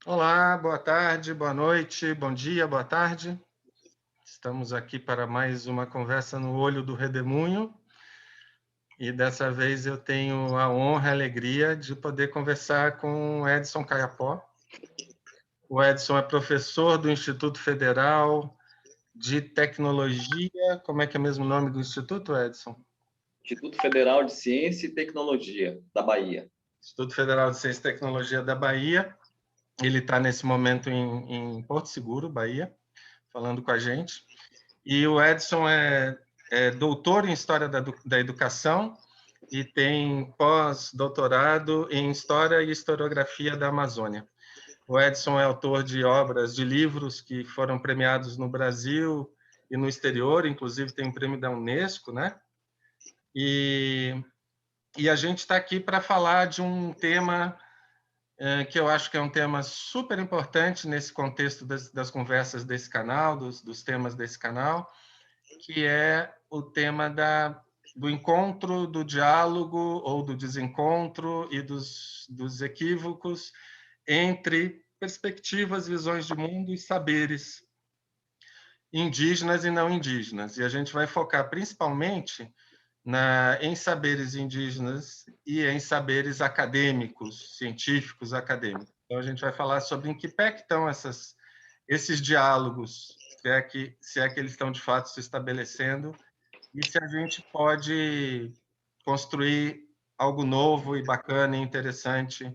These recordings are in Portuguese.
Olá, boa tarde, boa noite, bom dia, boa tarde. Estamos aqui para mais uma conversa no Olho do Redemoinho e dessa vez eu tenho a honra e a alegria de poder conversar com o Edson Caiapó. O Edson é professor do Instituto Federal de Tecnologia. Como é que é mesmo o nome do instituto, Edson? Instituto Federal de Ciência e Tecnologia da Bahia. Instituto Federal de Ciência e Tecnologia da Bahia. Ele está nesse momento em Porto Seguro, Bahia, falando com a gente. E o Edson é doutor em História da Educação e tem pós-doutorado em História e Historiografia da Amazônia. O Edson é autor de obras, de livros que foram premiados no Brasil e no exterior, inclusive tem um prêmio da Unesco, né? E a gente está aqui para falar de um tema que eu acho que é um tema super importante nesse contexto das conversas desse canal, dos temas desse canal, que é o tema do encontro, do diálogo ou do desencontro e dos equívocos entre perspectivas, visões de mundo e saberes indígenas e não indígenas. E a gente vai focar principalmente em saberes indígenas e em saberes acadêmicos, científicos acadêmicos. Então, a gente vai falar sobre em que pé que estão esses diálogos, se é que eles estão de fato se estabelecendo, e se a gente pode construir algo novo e bacana e interessante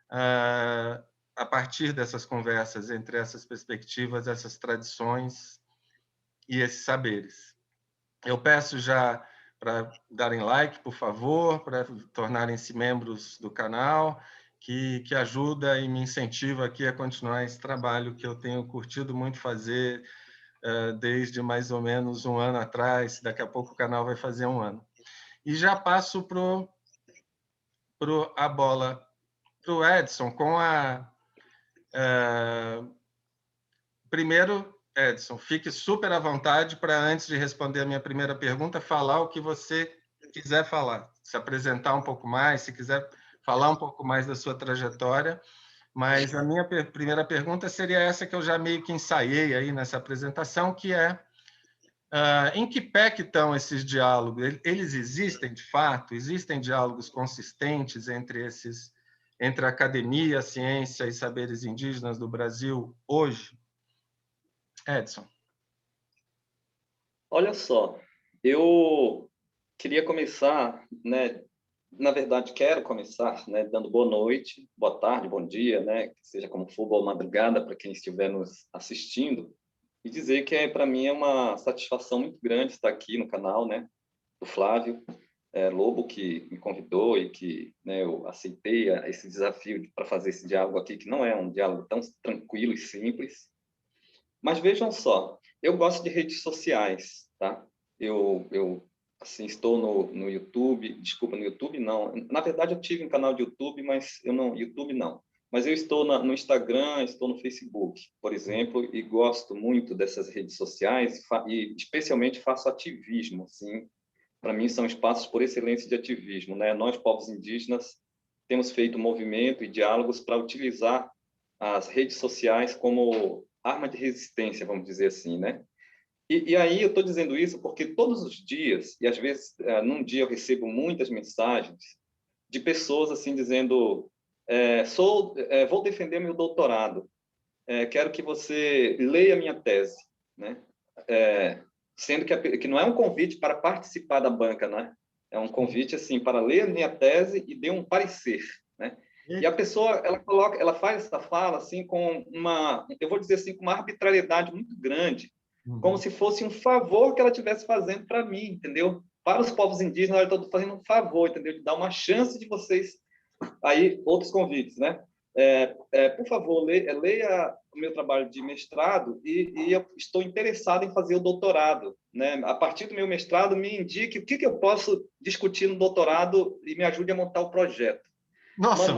a partir dessas conversas, entre essas perspectivas, essas tradições e esses saberes. Eu peço já para darem like, por favor, para tornarem-se membros do canal, que ajuda e me incentiva aqui a continuar esse trabalho que eu tenho curtido muito fazer desde mais ou menos um ano atrás. Daqui a pouco o canal vai fazer um ano. E já passo a bola para o Edson com primeiro, Edson, fique super à vontade para, antes de responder a minha primeira pergunta, falar o que você quiser falar, se apresentar um pouco mais, se quiser falar um pouco mais da sua trajetória. Mas a minha primeira pergunta seria essa que eu já meio que ensaiei aí nessa apresentação, que é em que pé que estão esses diálogos? Eles existem de fato? Existem diálogos consistentes entre a academia, a ciência e saberes indígenas do Brasil hoje? Edson. Olha só, eu queria começar, né? Na verdade, quero começar, né, dando boa noite, boa tarde, bom dia, né, que seja como for, boa madrugada para quem estiver nos assistindo, e dizer que para mim é uma satisfação muito grande estar aqui no canal, né, do Flávio Lobo, que me convidou e que, né, eu aceitei esse desafio para fazer esse diálogo aqui, que não é um diálogo tão tranquilo e simples. Mas vejam só, eu gosto de redes sociais, tá? Eu assim, estou no YouTube, desculpa, no YouTube não. Na verdade, eu tive um canal de YouTube, mas eu não, YouTube não. Mas eu estou no Instagram, estou no Facebook, por exemplo, e gosto muito dessas redes sociais e especialmente faço ativismo, assim. Para mim são espaços por excelência de ativismo, né? Nós, povos indígenas, temos feito movimento e diálogos para utilizar as redes sociais como arma de resistência, vamos dizer assim, né? E aí eu estou dizendo isso porque todos os dias, e às vezes num dia eu recebo muitas mensagens de pessoas assim dizendo vou defender meu doutorado, quero que você leia minha tese, né? Sendo que não é um convite para participar da banca, né? É um convite assim para ler a minha tese e dar um parecer, né? E a pessoa ela faz essa fala assim com eu vou dizer assim, com uma arbitrariedade muito grande, como se fosse um favor que ela estivesse fazendo para mim, entendeu? Para os povos indígenas, ela está fazendo um favor, entendeu? De dar uma chance de vocês aí outros convites, né? Por favor, leia o meu trabalho de mestrado e eu estou interessado em fazer o doutorado, né? A partir do meu mestrado, me indique o que eu posso discutir no doutorado e me ajude a montar o projeto. Nossa!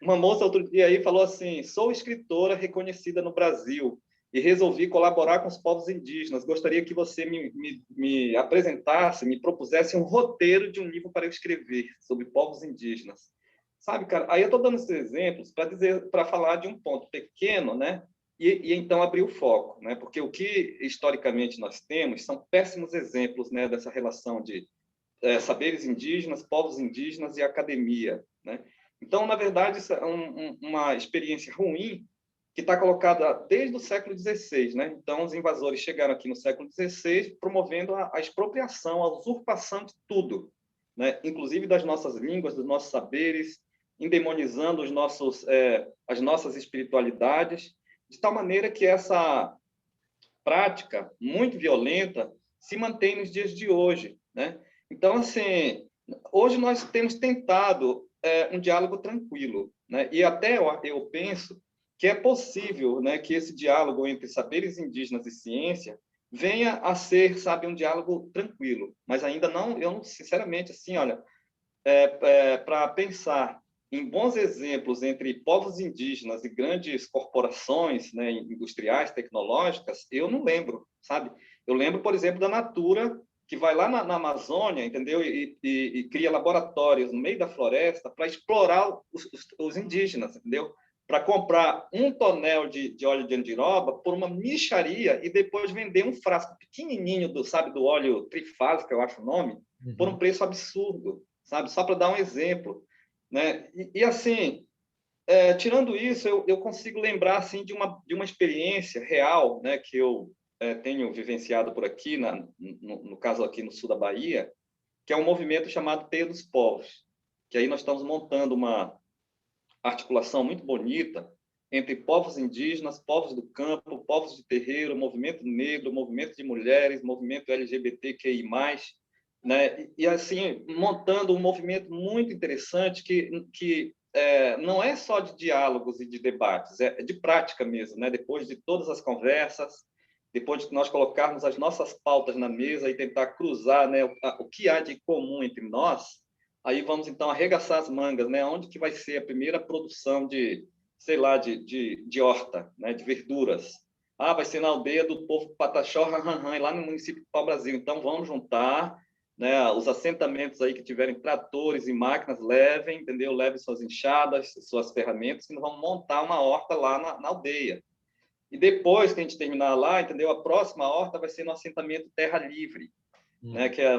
Uma moça outro dia aí falou assim: sou escritora reconhecida no Brasil e resolvi colaborar com os povos indígenas. Gostaria que você me apresentasse, me propusesse um roteiro de um livro para eu escrever sobre povos indígenas. sabe, cara? Aí eu estou dando esses exemplos para falar de um ponto pequeno, né? E então abrir o foco, né? Porque o que historicamente nós temos são péssimos exemplos, né, dessa relação de saberes indígenas, povos indígenas e academia, né? Então, na verdade, isso é uma experiência ruim que está colocada desde o século XVI, né? Então, os invasores chegaram aqui no século XVI, promovendo a expropriação, a usurpação de tudo, né? Inclusive das nossas línguas, dos nossos saberes, endemonizando as nossas espiritualidades, de tal maneira que essa prática muito violenta se mantém nos dias de hoje, né? Então, assim, hoje nós temos tentado um diálogo tranquilo, né? E até eu penso que é possível, né, que esse diálogo entre saberes indígenas e ciência venha a ser, sabe, um diálogo tranquilo, mas ainda não, eu não, sinceramente, assim, olha, para pensar em bons exemplos entre povos indígenas e grandes corporações, né, industriais, tecnológicas, eu não lembro, sabe? Eu lembro, por exemplo, da Natura, que vai lá na Amazônia, entendeu? E cria laboratórios no meio da floresta para explorar os indígenas, entendeu? Para comprar 1 tonel de óleo de andiroba por uma mixaria e depois vender um frasco pequenininho do óleo trifásico, eu acho o nome, por um preço absurdo, sabe? Só para dar um exemplo, né? E assim, tirando isso, eu consigo lembrar assim de uma experiência real, né, que eu tenho vivenciado por aqui, no caso aqui no sul da Bahia, que é um movimento chamado Teia dos Povos, que aí nós estamos montando uma articulação muito bonita entre povos indígenas, povos do campo, povos de terreiro, movimento negro, movimento de mulheres, movimento LGBTQI+, né? E assim, montando um movimento muito interessante que não é só de diálogos e de debates, é de prática mesmo, né? Depois de todas as conversas, depois de nós colocarmos as nossas pautas na mesa e tentar cruzar, né, o que há de comum entre nós, aí vamos então arregaçar as mangas, né? Onde que vai ser a primeira produção de, sei lá, de horta, né? De verduras. Ah, vai ser na aldeia do povo Pataxó, lá no município de Pau-Brasil. Então vamos juntar, né? Os assentamentos aí que tiverem tratores e máquinas, levem, entendeu? Levem suas enxadas, suas ferramentas, e nós vamos montar uma horta lá na aldeia. E depois que a gente terminar lá, entendeu? A próxima horta vai ser no assentamento Terra Livre, né, que é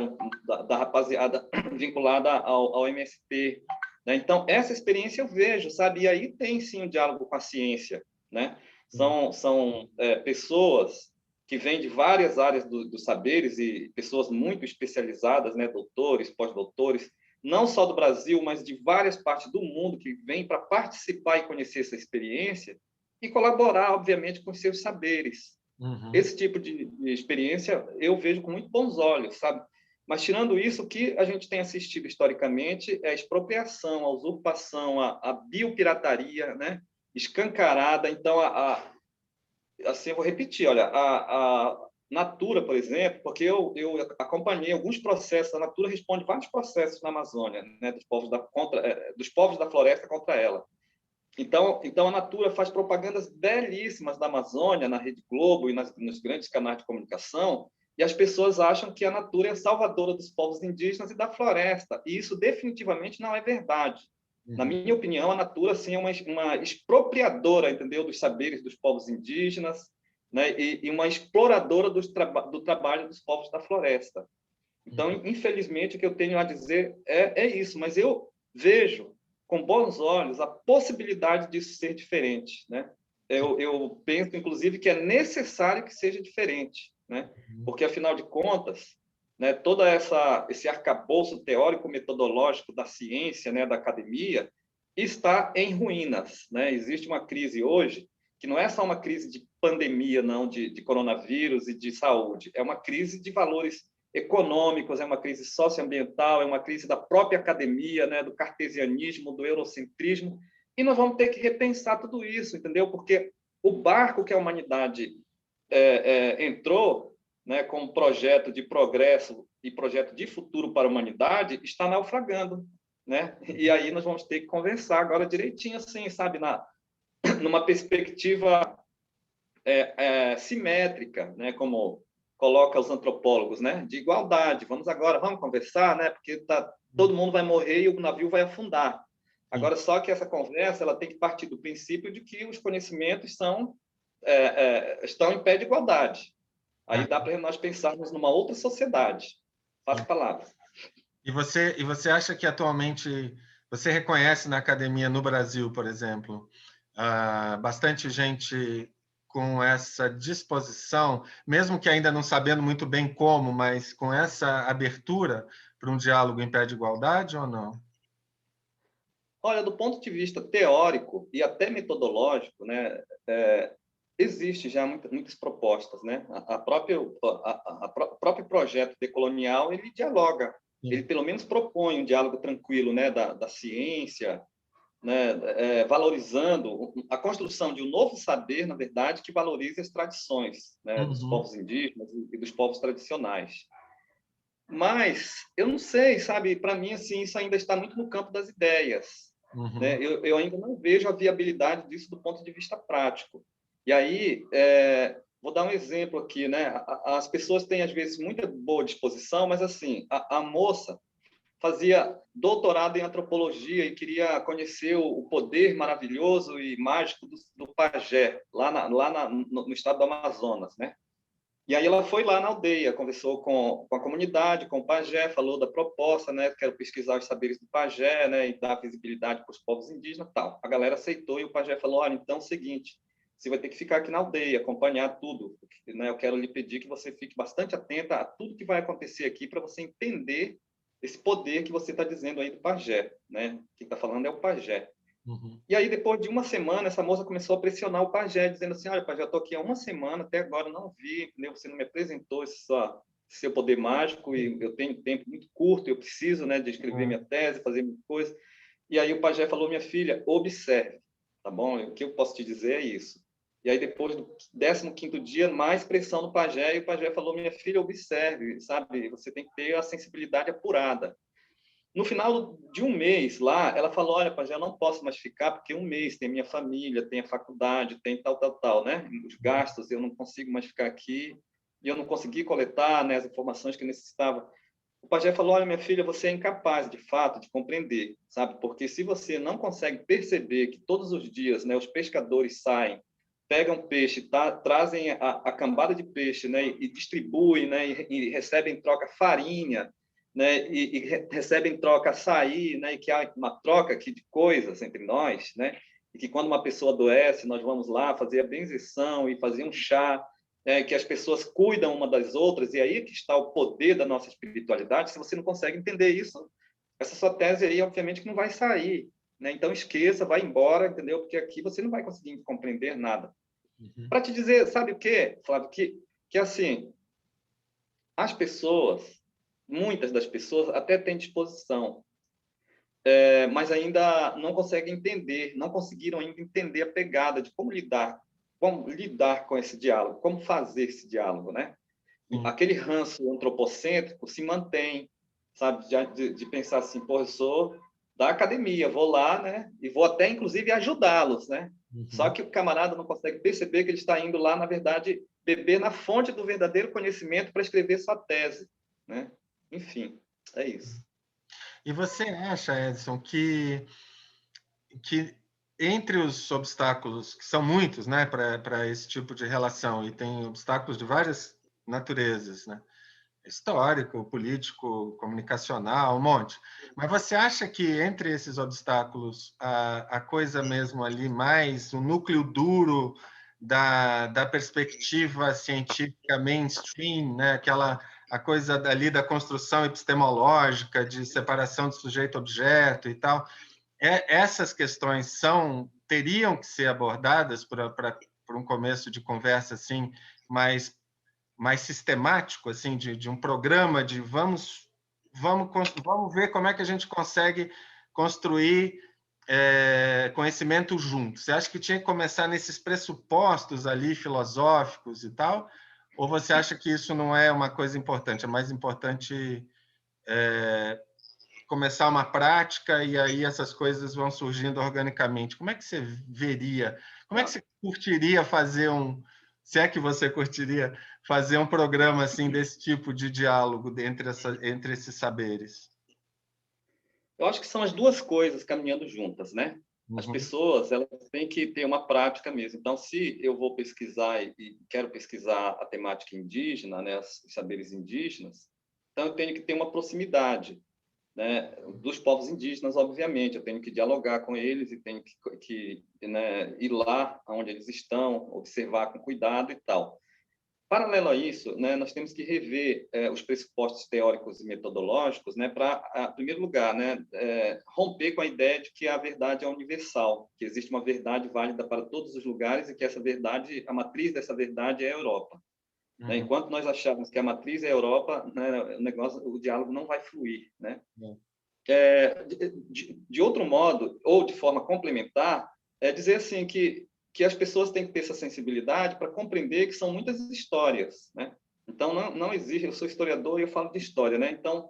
da rapaziada vinculada ao MST. Né? Então, essa experiência eu vejo, sabe? E aí tem, sim, um diálogo com a ciência. Né? São pessoas que vêm de várias áreas dos saberes e pessoas muito especializadas, né? Doutores, pós-doutores, não só do Brasil, mas de várias partes do mundo, que vêm para participar e conhecer essa experiência e colaborar, obviamente, com seus saberes. Esse tipo de experiência eu vejo com muito bons olhos, sabe? Mas, tirando isso, o que a gente tem assistido historicamente é a expropriação, a usurpação, a biopirataria, né? Escancarada. Então, assim, eu vou repetir, olha, a Natura, por exemplo, porque eu acompanhei alguns processos, a Natura responde vários processos na Amazônia, né? Dos povos da floresta contra ela. Então, a Natura faz propagandas belíssimas da Amazônia, na Rede Globo e nos grandes canais de comunicação, e as pessoas acham que a Natura é salvadora dos povos indígenas e da floresta, e isso definitivamente não é verdade. Na minha opinião, a Natura, sim, é uma expropriadora, entendeu, dos saberes dos povos indígenas, né, e uma exploradora do trabalho dos povos da floresta. Então, infelizmente, o que eu tenho a dizer é isso, mas eu vejo com bons olhos a possibilidade disso ser diferente, né? Eu penso, inclusive, que é necessário que seja diferente, né? Porque, afinal de contas, né, esse arcabouço teórico-metodológico da ciência, né, da academia, está em ruínas, né? Existe uma crise hoje que não é só uma crise de pandemia, não, de coronavírus e de saúde, é uma crise de valores econômicos, é uma crise socioambiental, é uma crise da própria academia, né, do cartesianismo, do eurocentrismo, e nós vamos ter que repensar tudo isso, entendeu? Porque o barco que a humanidade entrou, né, com um projeto de progresso e projeto de futuro para a humanidade está naufragando, né? E aí nós vamos ter que conversar agora direitinho, assim, sabe, numa perspectiva simétrica, né, como coloca os antropólogos, né, de igualdade. Vamos conversar, né, porque todo mundo vai morrer e o navio vai afundar. Agora, só que essa conversa ela tem que partir do princípio de que os conhecimentos estão em pé de igualdade. Aí dá para nós pensarmos numa outra sociedade. Passo a palavra. E você acha que atualmente você reconhece na academia no Brasil, por exemplo, bastante gente com essa disposição, mesmo que ainda não sabendo muito bem como, mas com essa abertura para um diálogo em pé de igualdade ou não? Olha, do ponto de vista teórico e até metodológico, né, existe já muitas propostas, né? O próprio projeto decolonial ele dialoga, ele pelo menos propõe um diálogo tranquilo, né, da ciência, né, valorizando a construção de um novo saber, na verdade, que valorize as tradições, né, dos povos indígenas e dos povos tradicionais. Mas eu não sei, sabe? Para mim, assim, isso ainda está muito no campo das ideias. Né? Eu ainda não vejo a viabilidade disso do ponto de vista prático. E aí, vou dar um exemplo aqui, né? As pessoas têm às vezes muita boa disposição, mas assim, a moça fazia doutorado em antropologia e queria conhecer o poder maravilhoso e mágico do pajé no estado do Amazonas, né? E aí ela foi lá na aldeia, conversou com a comunidade, com o pajé, falou da proposta, né? Quero pesquisar os saberes do pajé, né? E dar visibilidade para os povos indígenas, tal. A galera aceitou e o pajé falou: olha, então é o seguinte, você vai ter que ficar aqui na aldeia, acompanhar tudo, né? Eu quero lhe pedir que você fique bastante atenta a tudo que vai acontecer aqui para você entender esse poder que você está dizendo aí do pajé, né? Quem está falando é o pajé. E aí, depois de uma semana, essa moça começou a pressionar o pajé, dizendo assim: olha, pajé, eu estou aqui há uma semana, até agora não vi, né? Você não me apresentou esse seu poder mágico e eu tenho tempo muito curto, eu preciso, né, de escrever minha tese, fazer minha coisa. E aí o pajé falou: minha filha, observe, tá bom? O que eu posso te dizer é isso. E aí, depois do 15º dia, mais pressão no pajé, e o pajé falou: minha filha, observe, sabe? Você tem que ter a sensibilidade apurada. No final de um mês lá, ela falou: olha, pajé, eu não posso mais ficar porque um mês tem minha família, tem a faculdade, tem tal, né? Os gastos, eu não consigo mais ficar aqui e eu não consegui coletar, né, as informações que eu necessitava. O pajé falou: olha, minha filha, você é incapaz, de fato, de compreender, sabe? Porque se você não consegue perceber que todos os dias, né, os pescadores saem, pegam peixe, trazem a cambada de peixe, né, e distribuem, né, e recebem em troca farinha, né, e recebem em troca açaí, né, e que há uma troca aqui de coisas entre nós, né, e que quando uma pessoa adoece, nós vamos lá fazer a benzição e fazer um chá, que as pessoas cuidam uma das outras, e aí que está o poder da nossa espiritualidade. Se você não consegue entender isso, essa sua tese aí, obviamente, que não vai sair, né? Então, esqueça, vai embora, entendeu? Porque aqui você não vai conseguir compreender nada. Para te dizer, sabe o quê, Flávio? Que assim, as pessoas, muitas das pessoas até têm disposição, mas ainda não conseguem entender, não conseguiram ainda entender a pegada de como lidar com esse diálogo, como fazer esse diálogo, né? Aquele ranço antropocêntrico se mantém, sabe? De pensar assim: pô, eu sou da academia, vou lá, né? E vou até, inclusive, ajudá-los, né? Só que o camarada não consegue perceber que ele está indo lá, na verdade, beber na fonte do verdadeiro conhecimento para escrever sua tese, né? Enfim, é isso. E você acha, Edson, que entre os obstáculos, que são muitos, né, para esse tipo de relação, e tem obstáculos de várias naturezas, né? Histórico, político, comunicacional, um monte. Mas você acha que entre esses obstáculos, a coisa mesmo ali, mais o núcleo duro da perspectiva científica mainstream, né? A coisa ali da construção epistemológica, de separação de sujeito-objeto e tal, essas questões teriam que ser abordadas para um começo de conversa assim, mais sistemático, assim, de um programa de vamos ver como é que a gente consegue construir conhecimento junto. Você acha que tinha que começar nesses pressupostos ali filosóficos e tal? Ou você acha que isso não é uma coisa importante? É mais importante começar uma prática e aí essas coisas vão surgindo organicamente. Como é que você veria? Como é que você curtiria fazer se é que você curtiria fazer um programa assim desse tipo de diálogo entre esses saberes? Eu acho que são as duas coisas caminhando juntas, né? As Uhum. pessoas, elas têm que ter uma prática mesmo. Então, se eu vou pesquisar e quero pesquisar a temática indígena, né, os saberes indígenas, então eu tenho que ter uma proximidade, né, dos povos indígenas, obviamente. Eu tenho que dialogar com eles e tenho né, ir lá onde eles estão, observar com cuidado e tal. Paralelo a isso, né, nós temos que rever os pressupostos teóricos e metodológicos, né, para, em primeiro lugar, né, romper com a ideia de que a verdade é universal, que existe uma verdade válida para todos os lugares e que essa verdade, a matriz dessa verdade é a Europa. Né? Uhum. Enquanto nós acharmos que a matriz é a Europa, né, o diálogo não vai fluir. Né? É. De outro modo, ou de forma complementar, é dizer assim que as pessoas têm que ter essa sensibilidade para compreender que são muitas histórias, né? Então, não existe, eu sou historiador e eu falo de história, né? Então,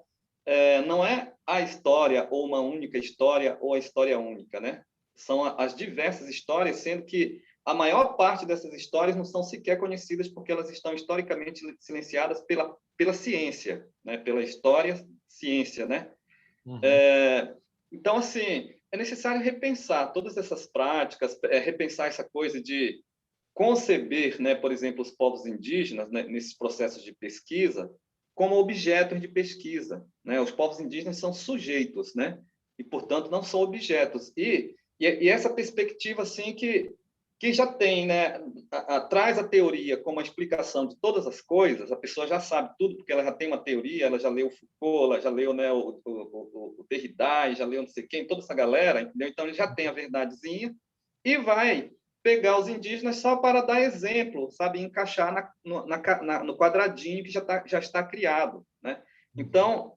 não é a história ou uma única história ou a história única, né? São as diversas histórias, sendo que a maior parte dessas histórias não são sequer conhecidas porque elas estão historicamente silenciadas pela ciência, né? Pela história, ciência, né? Uhum. Então, assim, é necessário repensar todas essas práticas, repensar essa coisa de conceber, né, por exemplo, os povos indígenas, né, nesses processos de pesquisa, como objetos de pesquisa. Né? Os povos indígenas são sujeitos, né? E, portanto, não são objetos. E essa perspectiva, assim, que já tem, né, traz a teoria como a explicação de todas as coisas, a pessoa já sabe tudo, porque ela já tem uma teoria, ela já leu Foucault, ela já leu, né, o Derrida, já leu não sei quem, toda essa galera, entendeu? Então, ele já tem a verdadezinha e vai pegar os indígenas só para dar exemplo, sabe, encaixar no quadradinho que já está criado, né? Uhum. Então,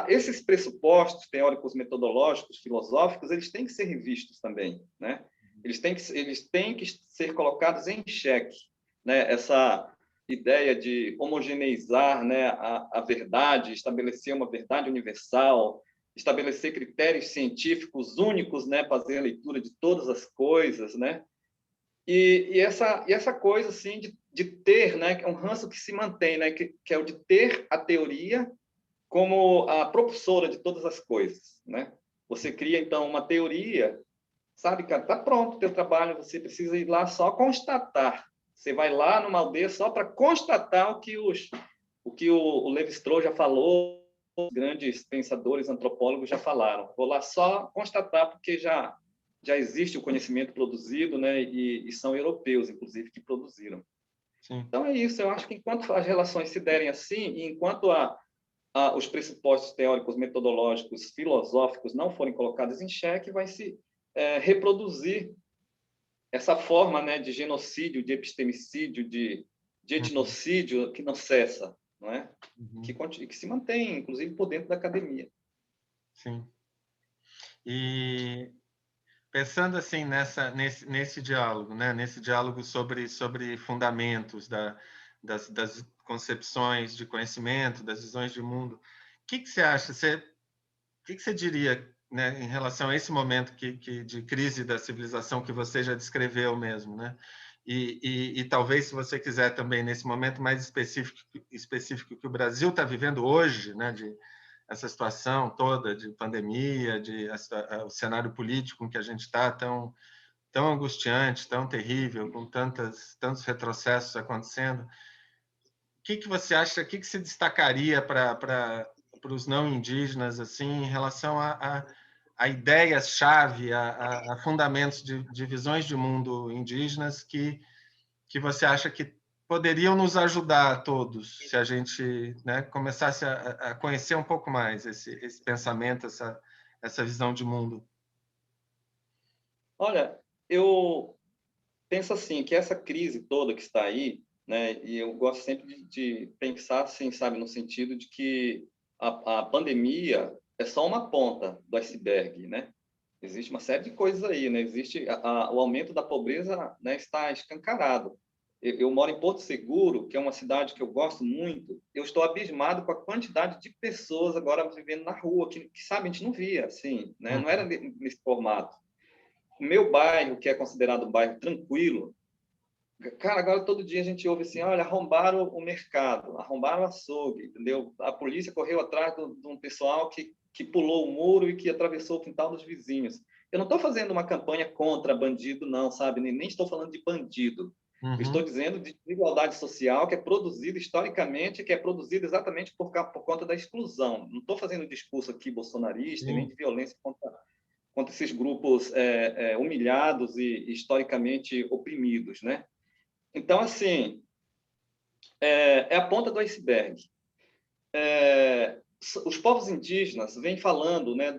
esses pressupostos teóricos, metodológicos, filosóficos, eles têm que ser revistos também, né? Eles têm que ser colocados em xeque, né? Essa ideia de homogeneizar, né, a verdade, estabelecer uma verdade universal, estabelecer critérios científicos únicos, né, fazer a leitura de todas as coisas, né? E essa coisa assim de ter, né, que é um ranço que se mantém, né, que é o de ter a teoria como a propulsora de todas as coisas, né? Você cria então uma teoria, sabe, cara, tá pronto o teu trabalho, você precisa ir lá só constatar. Você vai lá numa aldeia só para constatar o que o Levi-Strauss já falou, os grandes pensadores antropólogos já falaram. Vou lá só constatar porque já existe o conhecimento produzido, né? E são europeus, inclusive, que produziram. Sim. Então é isso. Eu acho que enquanto as relações se derem assim, e enquanto os pressupostos teóricos, metodológicos, filosóficos não forem colocados em xeque, vai se reproduzir essa forma, né, de genocídio, de epistemicídio, de Uhum. etnocídio que não cessa, não é? Uhum. Que se mantém, inclusive, por dentro da academia. Sim. E pensando assim nesse diálogo, né? Nesse diálogo sobre fundamentos das concepções de conhecimento, das visões de mundo, o que você acha? O que você diria, né, em relação a esse momento de crise da civilização que você já descreveu mesmo, né? E talvez, se você quiser também, nesse momento mais específico que o Brasil está vivendo hoje, né, de essa situação toda de pandemia, o cenário político em que a gente está tão angustiante, tão terrível, com tantos retrocessos acontecendo. O que você acha, o que se destacaria para os não indígenas assim, em relação a ideias-chave, a fundamentos de visões de mundo indígenas que você acha que poderiam nos ajudar a todos, se a gente, né, começasse a conhecer um pouco mais esse pensamento, essa visão de mundo? Olha, eu penso assim, que essa crise toda que está aí, né, e eu gosto sempre de pensar assim, sabe, no sentido de que a pandemia é só uma ponta do iceberg, né? Existe uma série de coisas aí, né? Existe o aumento da pobreza, né, está escancarado. Eu moro em Porto Seguro, que é uma cidade que eu gosto muito. Eu estou abismado com a quantidade de pessoas agora vivendo na rua, que sabe, a gente não via, assim, né? Não era Uhum. nesse formato. O meu bairro, que é considerado um bairro tranquilo, cara, agora todo dia a gente ouve assim, olha, arrombaram o mercado, arrombaram o açougue, entendeu? A polícia correu atrás de um pessoal que pulou o muro e que atravessou o quintal dos vizinhos. Eu não estou fazendo uma campanha contra bandido, não, sabe? Nem estou falando de bandido. Eu estou dizendo de desigualdade social que é produzida historicamente, que é produzida exatamente por conta da exclusão. Não estou fazendo discurso aqui bolsonarista, nem de violência contra esses grupos humilhados e historicamente oprimidos, né? Então, assim, é a ponta do iceberg. Os povos indígenas vêm falando, né,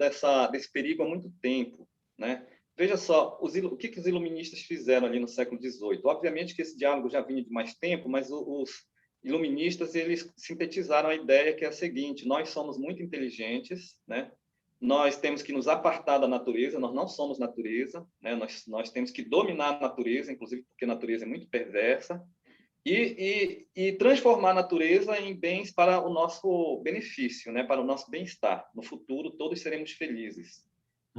desse perigo há muito tempo, né? Veja só, o que os iluministas fizeram ali no século XVIII? Obviamente que esse diálogo já vinha de mais tempo, mas os iluministas eles sintetizaram a ideia que é a seguinte: nós somos muito inteligentes, né? Nós temos que nos apartar da natureza, nós não somos natureza, né? Nós temos que dominar a natureza, inclusive porque a natureza é muito perversa, e transformar a natureza em bens para o nosso benefício, né? Para o nosso bem-estar. No futuro, todos seremos felizes.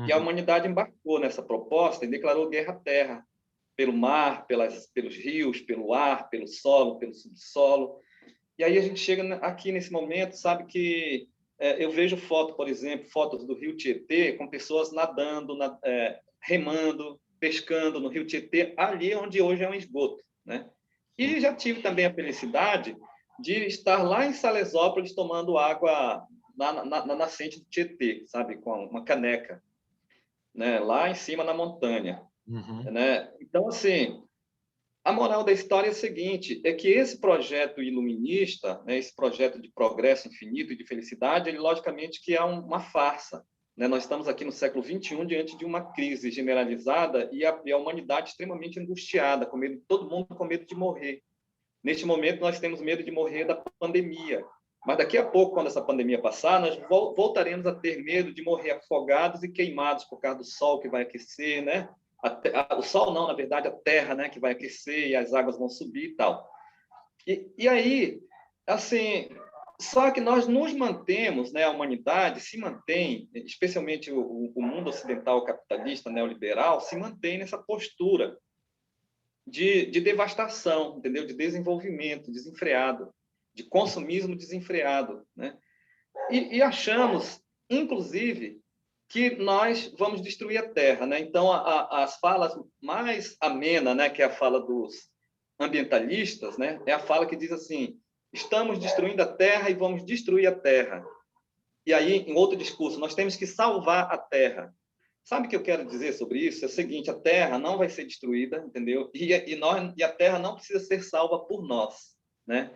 E a humanidade embarcou nessa proposta e declarou guerra à terra, pelo mar, pelos rios, pelo ar, pelo solo, pelo subsolo. E aí a gente chega aqui nesse momento, sabe, que eu vejo por exemplo, fotos do rio Tietê com pessoas nadando, remando, pescando no rio Tietê, ali onde hoje é um esgoto, né? E já tive também a felicidade de estar lá em Salesópolis tomando água na nascente do Tietê, sabe, com uma caneca, né, lá em cima na montanha, né? Então, assim, a moral da história é a seguinte, é que esse projeto iluminista, né, esse projeto de progresso infinito e de felicidade, ele logicamente que é uma farsa, né? Nós estamos aqui no século XXI diante de uma crise generalizada e a humanidade extremamente angustiada, com medo, todo mundo com medo de morrer. Neste momento, nós temos medo de morrer da pandemia, mas daqui a pouco, quando essa pandemia passar, nós voltaremos a ter medo de morrer afogados e queimados por causa do sol que vai aquecer, né? O sol não, na verdade, a terra, né, que vai aquecer e as águas vão subir e tal. E aí, assim, só que nós nos mantemos, né, a humanidade se mantém, especialmente o mundo ocidental capitalista neoliberal, se mantém nessa postura de devastação, entendeu? De desenvolvimento desenfreado, de consumismo desenfreado, né? E achamos, inclusive, que nós vamos destruir a Terra, né? Então, as falas mais amena, né, que é a fala dos ambientalistas, né, é a fala que diz assim: estamos destruindo a Terra e vamos destruir a Terra. E aí, em outro discurso, nós temos que salvar a Terra. Sabe o que eu quero dizer sobre isso? É o seguinte: a Terra não vai ser destruída, entendeu? E a Terra não precisa ser salva por nós, né?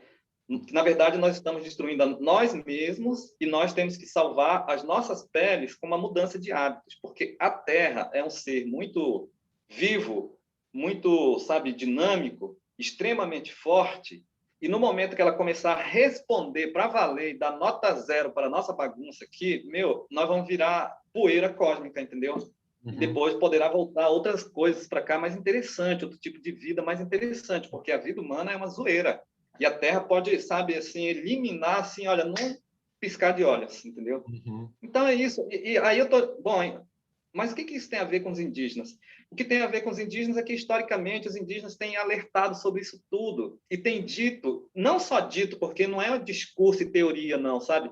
Na verdade, nós estamos destruindo a nós mesmos e nós temos que salvar as nossas peles com uma mudança de hábitos, porque a Terra é um ser muito vivo, muito, sabe, dinâmico, extremamente forte, e no momento que ela começar a responder para valer e dar nota zero para a nossa bagunça aqui, nós vamos virar poeira cósmica, entendeu? E depois poderá voltar outras coisas para cá mais interessante, outro tipo de vida mais interessante, porque a vida humana é uma zoeira. E a Terra pode, sabe, assim, eliminar, assim, olha, num piscar de olhos, entendeu? Então é isso. E aí eu tô, bom, mas o que isso tem a ver com os indígenas? O que tem a ver com os indígenas é que, historicamente, os indígenas têm alertado sobre isso tudo e têm dito, não só dito, porque não é um discurso e teoria, não, sabe?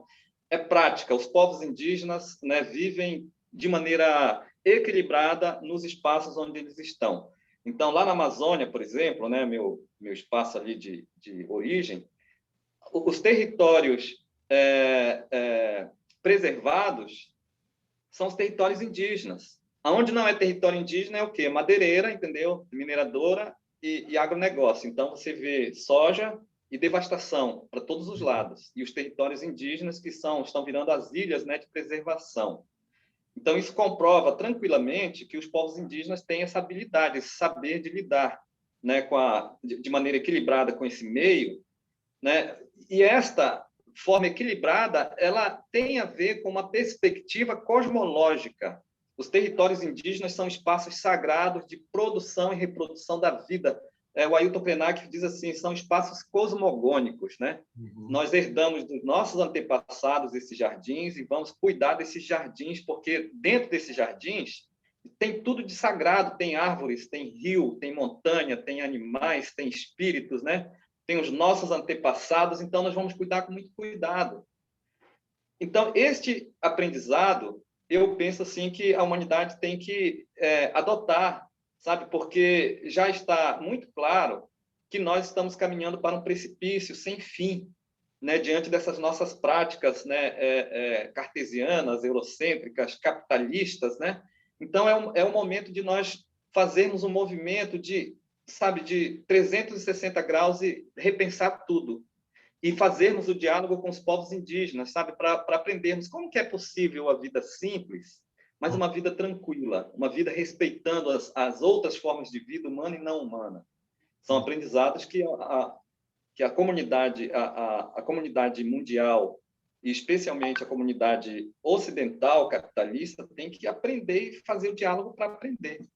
É prática. Os povos indígenas, né, vivem de maneira equilibrada nos espaços onde eles estão. Então, lá na Amazônia, por exemplo, né, meu espaço ali de origem, os territórios preservados são os territórios indígenas. Aonde não é território indígena é o quê? Madeireira, entendeu? Mineradora e agronegócio. Então, você vê soja e devastação para todos os lados. E os territórios indígenas que estão virando as ilhas, né, de preservação. Então, isso comprova tranquilamente que os povos indígenas têm essa habilidade, esse saber de lidar, né, de maneira equilibrada com esse meio, né? E esta forma equilibrada, ela tem a ver com uma perspectiva cosmológica. Os territórios indígenas são espaços sagrados de produção e reprodução da vida. O Ailton Krenak diz assim, são espaços cosmogônicos, né? Nós herdamos dos nossos antepassados esses jardins e vamos cuidar desses jardins, porque dentro desses jardins tem tudo de sagrado, tem árvores, tem rio, tem montanha, tem animais, tem espíritos, né? Tem os nossos antepassados, então nós vamos cuidar com muito cuidado. Então, este aprendizado, eu penso assim que a humanidade tem que adotar, sabe? Porque já está muito claro que nós estamos caminhando para um precipício sem fim, né? Diante dessas nossas práticas, né? Cartesianas, eurocêntricas, capitalistas, né? Então, é um momento de nós fazermos um movimento de, sabe, de 360 graus e repensar tudo e fazermos o diálogo com os povos indígenas, sabe, para aprendermos como que é possível a vida simples, mas uma vida tranquila, uma vida respeitando as outras formas de vida humana e não humana. São aprendizados que a comunidade, a comunidade mundial, e especialmente a comunidade ocidental capitalista, tem que aprender e fazer o diálogo para aprender.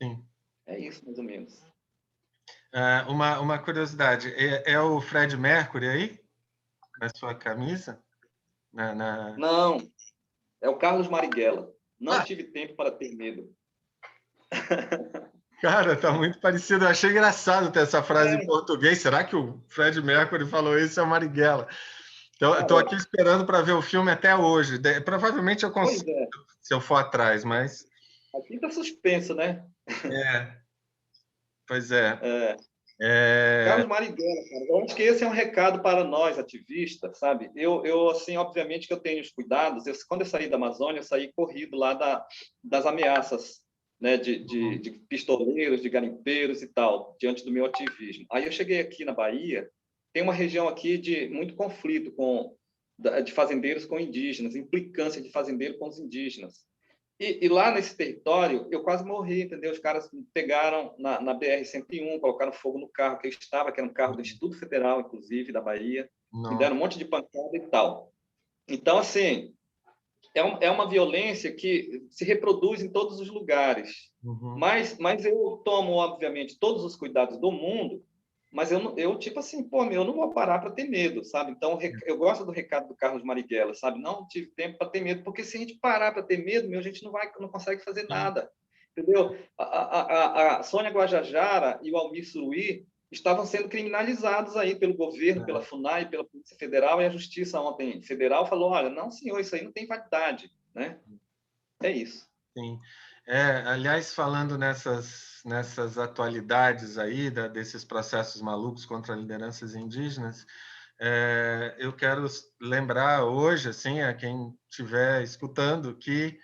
Sim. É isso, mais ou menos. Uma curiosidade, é o Fred Mercury aí? Na sua camisa? Não, é o Carlos Marighella. Não tive tempo para ter medo. Cara, tá muito parecido. Eu achei engraçado ter essa frase em português. Será que o Fred Mercury falou isso? É o Marighella. Então, estou aqui esperando para ver o filme até hoje. Provavelmente eu consigo, se eu for atrás, mas... Aqui está suspenso, né? Pois é. Carlos Marighella, cara. Eu acho que esse é um recado para nós, ativistas, sabe? Eu assim, obviamente que eu tenho os cuidados. Quando eu saí da Amazônia, eu saí corrido lá das ameaças, né? De pistoleiros, de garimpeiros e tal, diante do meu ativismo. Aí eu cheguei aqui na Bahia, tem uma região aqui de muito conflito de fazendeiros com indígenas, implicância de fazendeiro com os indígenas. E lá nesse território, eu quase morri, entendeu? Os caras me pegaram na BR-101, colocaram fogo no carro que eu estava, que era um carro do Instituto Federal, inclusive, da Bahia. Me deram um monte de pancada e tal. Então, assim, é uma violência que se reproduz em todos os lugares. Mas eu tomo, obviamente, todos os cuidados do mundo, mas eu tipo assim, pô, eu não vou parar para ter medo, sabe? Então, eu gosto do recado do Carlos Marighella, sabe? Não tive tempo para ter medo, porque se a gente parar para ter medo, a gente não consegue fazer nada, entendeu? A Sônia Guajajara e o Almir Suruí estavam sendo criminalizados aí pelo governo, pela FUNAI, pela Polícia Federal, e a Justiça ontem federal falou, olha, não, senhor, isso aí não tem validade, né? É isso. Sim. Aliás, falando nessas atualidades aí, desses processos malucos contra lideranças indígenas, eu quero lembrar hoje, assim, a quem estiver escutando, que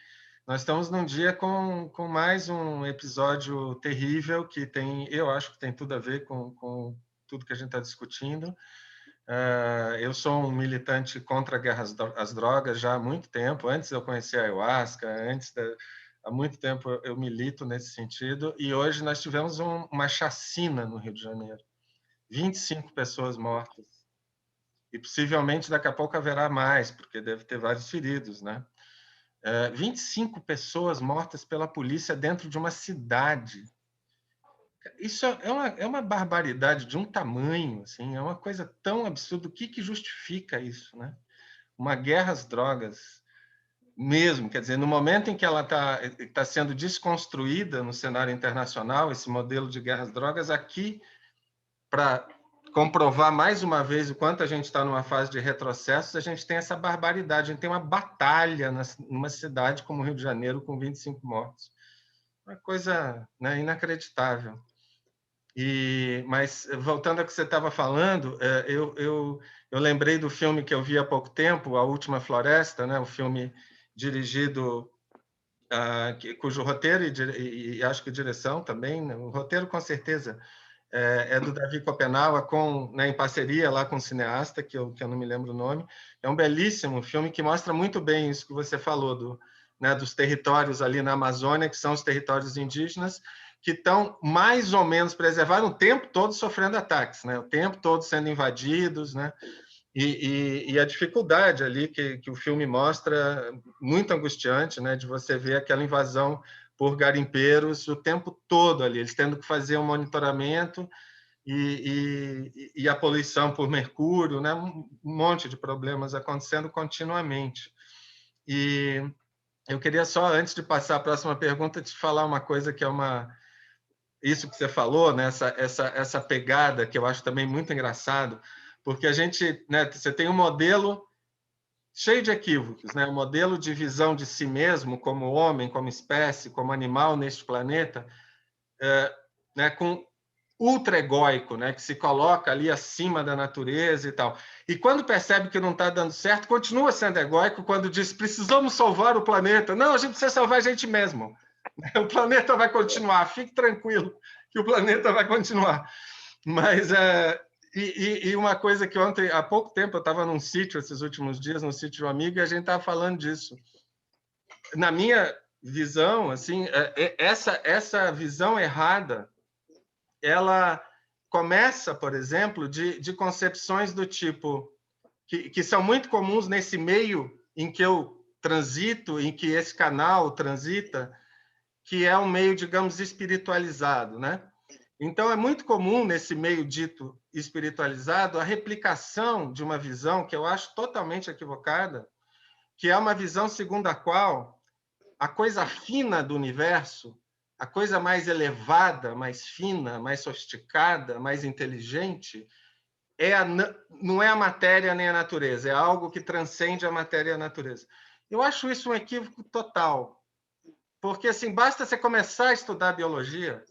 nós estamos num dia com mais um episódio terrível que eu acho que tem tudo a ver com tudo que a gente está discutindo. Eu sou um militante contra a guerra às drogas já há muito tempo, antes de eu conhecer a ayahuasca, há muito tempo eu milito nesse sentido, e hoje nós tivemos uma chacina no Rio de Janeiro. 25 pessoas mortas. E possivelmente daqui a pouco haverá mais, porque deve ter vários feridos, né? 25 pessoas mortas pela polícia dentro de uma cidade. Isso é uma barbaridade de um tamanho, assim, é uma coisa tão absurda. O que justifica isso, né? Uma guerra às drogas, mesmo, quer dizer, no momento em que ela está sendo desconstruída no cenário internacional, esse modelo de guerra às drogas, aqui, para comprovar mais uma vez o quanto a gente está numa fase de retrocesso, a gente tem essa barbaridade, a gente tem uma batalha numa cidade como o Rio de Janeiro com 25 mortos. Uma coisa, né, inacreditável. Mas, voltando ao que você estava falando, eu lembrei do filme que eu vi há pouco tempo, A Última Floresta, né? O filme dirigido, cujo roteiro e acho que direção também, né? O roteiro com certeza é do Davi Copenaua, né, em parceria lá com o cineasta, que eu não me lembro o nome. É um belíssimo filme que mostra muito bem isso que você falou, né, dos territórios ali na Amazônia, que são os territórios indígenas, que estão mais ou menos preservados o tempo todo sofrendo ataques, né? O tempo todo sendo invadidos, né? E a dificuldade ali que o filme mostra, muito angustiante, né? De você ver aquela invasão por garimpeiros o tempo todo ali, eles tendo que fazer um monitoramento e a poluição por mercúrio, né? Um monte de problemas acontecendo continuamente. E eu queria só, antes de passar a próxima pergunta, te falar uma coisa que isso que você falou, né? Essa pegada que eu acho também muito engraçado, porque a gente, né? Você tem um modelo cheio de equívocos, né? O modelo de visão de si mesmo, como homem, como espécie, como animal neste planeta, né? Com ultra-egóico, né? Que se coloca ali acima da natureza e tal. E quando percebe que não está dando certo, continua sendo egóico quando diz precisamos salvar o planeta. Não, a gente precisa salvar a gente mesmo. O planeta vai continuar, fique tranquilo que o planeta vai continuar. Mas e uma coisa que ontem, há pouco tempo, eu estava num sítio, esses últimos dias, num sítio de um amigo, e a gente estava falando disso. Na minha visão, assim, essa visão errada, ela começa, por exemplo, de concepções do tipo que são muito comuns nesse meio em que eu transito, em que esse canal transita, que é um meio, digamos, espiritualizado, né? Então, é muito comum nesse meio dito espiritualizado a replicação de uma visão que eu acho totalmente equivocada, que é uma visão segundo a qual a coisa fina do universo, a coisa mais elevada, mais fina, mais sofisticada, mais inteligente, não é a matéria nem a natureza, é algo que transcende a matéria e a natureza. Eu acho isso um equívoco total, porque assim, basta você começar a estudar biologia,